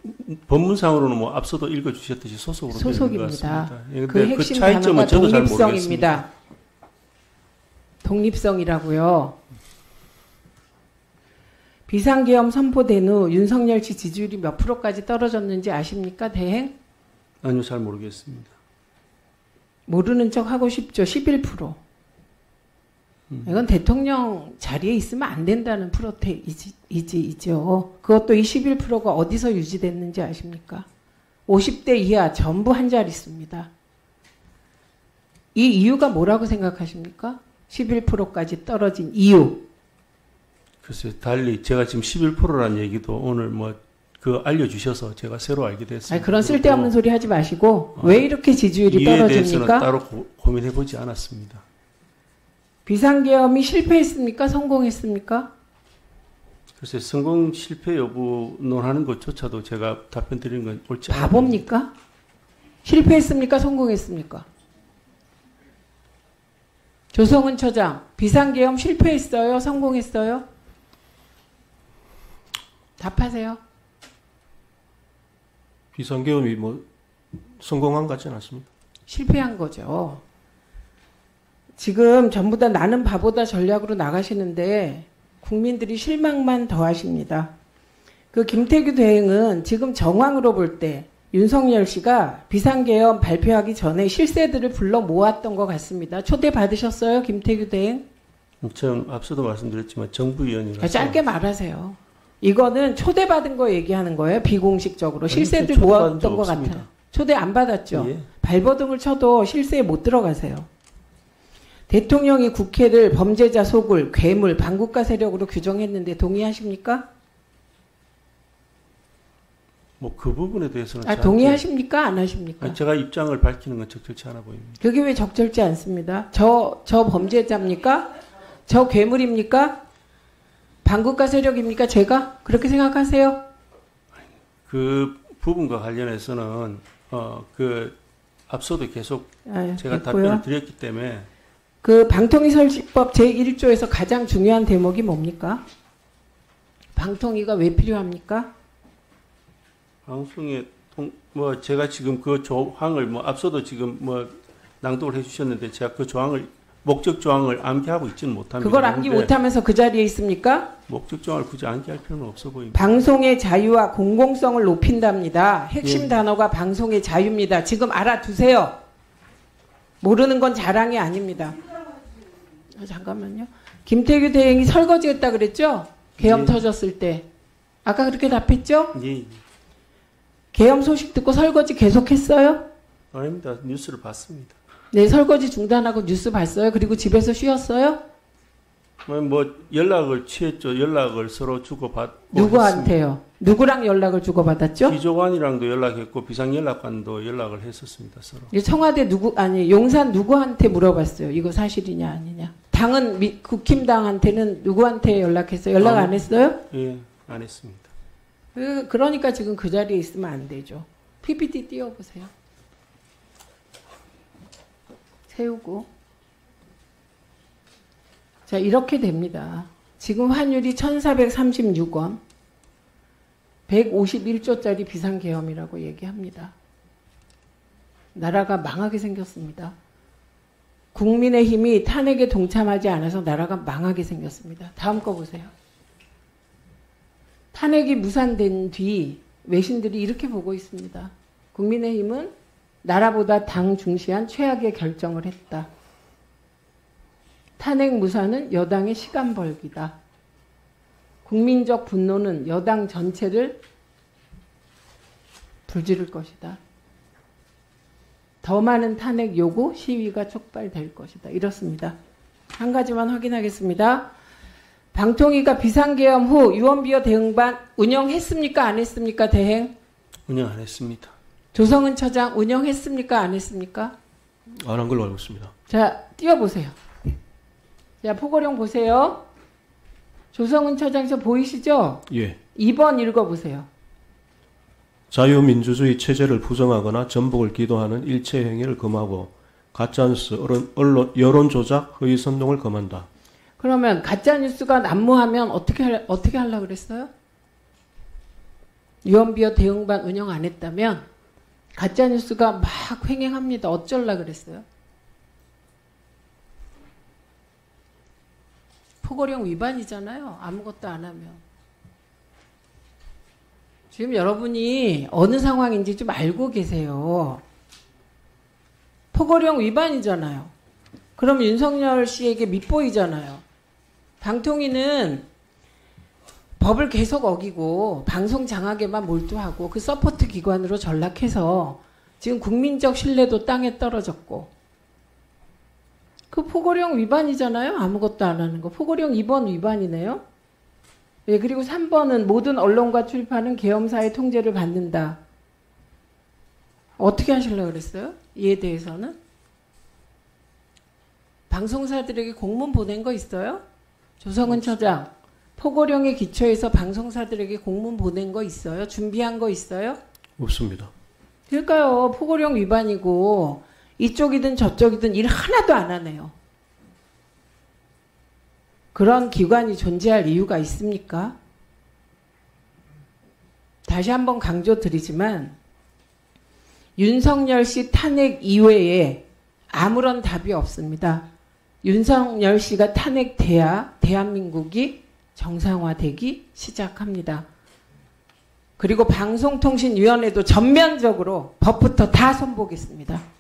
법문상으로는 뭐 앞서도 읽어주셨듯이 소속으로 되어 있는 것 같습니다. 예, 그 핵심 단어가 독립성입니다. 독립성이라고요. 비상계엄 선포된 후 윤석열 씨 지지율이 몇 프로까지 떨어졌는지 아십니까? 대행? 아니요, 잘 모르겠습니다. 모르는 척 하고 싶죠. 11%. 이건 대통령 자리에 있으면 안 된다는 프로테이지이죠. 그것도 이 11%가 어디서 유지됐는지 아십니까? 50대 이하 전부 한 자릿수입니다. 이 이유가 뭐라고 생각하십니까? 11%까지 떨어진 이유. 글쎄요, 달리 제가 지금 11%라는 얘기도 오늘 알려주셔서 제가 새로 알게 됐습니다. 아니, 그런 쓸데없는 소리 하지 마시고 왜 이렇게 지지율이 떨어집니까? 이에 대해서는 따로 고민해보지 않았습니다. 비상계엄이 실패했습니까? 성공했습니까? 글쎄, 성공 실패 여부 논하는 것조차도 제가 답변 드리는 건 옳지 않아요. 바보입니까? 실패했습니까? 성공했습니까? 조성은 처장, 비상계엄 실패했어요? 성공했어요? 답하세요. 비상계엄이 성공한 것 같지는 않습니다. 실패한 거죠. 지금 전부 다 나는 바보다 전략으로 나가시는데 국민들이 실망만 더 하십니다. 그 김태규 대행은 지금 정황으로 볼 때 윤석열 씨가 비상계엄 발표하기 전에 실세들을 불러 모았던 것 같습니다. 초대 받으셨어요, 김태규 대행? 전 앞서도 말씀드렸지만 정부위원이라서. 짧게 말하세요. 이거는 초대받은 거 얘기하는 거예요. 비공식적으로. 실세들 모았던 것 같아요. 초대 안 받았죠. 예. 발버둥을 쳐도 실세에 못 들어가세요. 대통령이 국회를 범죄자 소굴, 괴물, 반국가 세력으로 규정했는데 동의하십니까? 그 부분에 대해서는 동의하십니까? 안 하십니까? 제가 입장을 밝히는 건 적절치 않아 보입니다. 그게 왜 적절치 않습니다. 저 범죄자입니까? 저 괴물입니까? 반국가 세력입니까? 제가? 그렇게 생각하세요? 그 부분과 관련해서는 앞서도 계속 제가 됐고요. 답변을 드렸기 때문에 그 방통위 설치법 제1조에서 가장 중요한 대목이 뭡니까? 방통위가 왜 필요합니까? 방송에 제가 지금 그 조항을 앞서도 지금 낭독을 해주셨는데 제가 그 조항을 목적 조항을 암기하고 있지는 못합니다. 그걸 암기 못하면서 그 자리에 있습니까? 목적 조항을 굳이 암기할 필요는 없어 보입니다. 방송의 자유와 공공성을 높인답니다. 핵심 단어가 방송의 자유입니다. 지금 알아두세요. 모르는 건 자랑이 아닙니다. 잠깐만요. 김태규 대행이 설거지했다 그랬죠? 계엄 터졌을 때. 아까 그렇게 답했죠? 예. 계엄 소식 듣고 설거지 계속했어요? 아닙니다. 뉴스를 봤습니다. 네, 설거지 중단하고 뉴스 봤어요? 그리고 집에서 쉬었어요? 연락을 취했죠. 연락을 서로 주고받고. 누구한테요? 누구랑 연락을 주고받았죠? 기조관이랑도 연락했고 비상연락관도 연락을 했었습니다. 서로. 청와대 용산 누구한테 물어봤어요. 이거 사실이냐 아니냐. 당은 국힘당한테는 누구한테 연락했어요? 연락 안 했어요? 예, 안 했습니다. 그러니까 지금 그 자리에 있으면 안 되죠. PPT 띄워보세요. 세우고. 자, 이렇게 됩니다. 지금 환율이 1436원. 151조짜리 비상계엄이라고 얘기합니다. 나라가 망하게 생겼습니다. 국민의힘이 탄핵에 동참하지 않아서 나라가 망하게 생겼습니다. 다음 거 보세요. 탄핵이 무산된 뒤 외신들이 이렇게 보고 있습니다. 국민의힘은 나라보다 당 중시한 최악의 결정을 했다. 탄핵 무산은 여당의 시간 벌기다. 국민적 분노는 여당 전체를 불지를 것이다. 더 많은 탄핵 요구 시위가 촉발될 것이다. 이렇습니다. 한 가지만 확인하겠습니다. 방통위가 비상계엄 후 유언비어 대응반 운영했습니까? 안 했습니까? 대행? 운영 안 했습니다. 조성은 처장 운영했습니까? 안 했습니까? 안 한 걸로 알고 있습니다. 자, 띄워보세요. 자, 포고령 보세요. 조성은 처장 저 보이시죠? 예. 2번 읽어보세요. 자유민주주의 체제를 부정하거나 전복을 기도하는 일체 행위를 금하고 가짜뉴스, 언론, 여론조작, 허위선동을 금한다. 그러면 가짜뉴스가 난무하면 어떻게 하려고 그랬어요? 유언비어 대응반 운영 안 했다면 가짜뉴스가 막 횡행합니다. 어쩌려고 그랬어요? 포고령 위반이잖아요. 아무것도 안 하면. 지금 여러분이 어느 상황인지 좀 알고 계세요. 포고령 위반이잖아요. 그럼 윤석열 씨에게 밑보이잖아요. 방통위는 법을 계속 어기고 방송 장악에만 몰두하고 그 서포트 기관으로 전락해서 지금 국민적 신뢰도 땅에 떨어졌고 그 포고령 위반이잖아요. 아무것도 안 하는 거. 포고령 2번 위반이네요. 예, 그리고 3번은 모든 언론과 출입하는 계엄사의 통제를 받는다. 어떻게 하시려고 그랬어요? 이에 대해서는? 방송사들에게 공문 보낸 거 있어요? 조성은 처장, 포고령에 기초해서 방송사들에게 공문 보낸 거 있어요? 준비한 거 있어요? 없습니다. 그러니까요. 포고령 위반이고 이쪽이든 저쪽이든 일 하나도 안 하네요. 그런 기관이 존재할 이유가 있습니까? 다시 한번 강조드리지만 윤석열 씨 탄핵 이외에 아무런 답이 없습니다. 윤석열 씨가 탄핵돼야 대한민국이 정상화되기 시작합니다. 그리고 방송통신위원회도 전면적으로 법부터 다 손보겠습니다.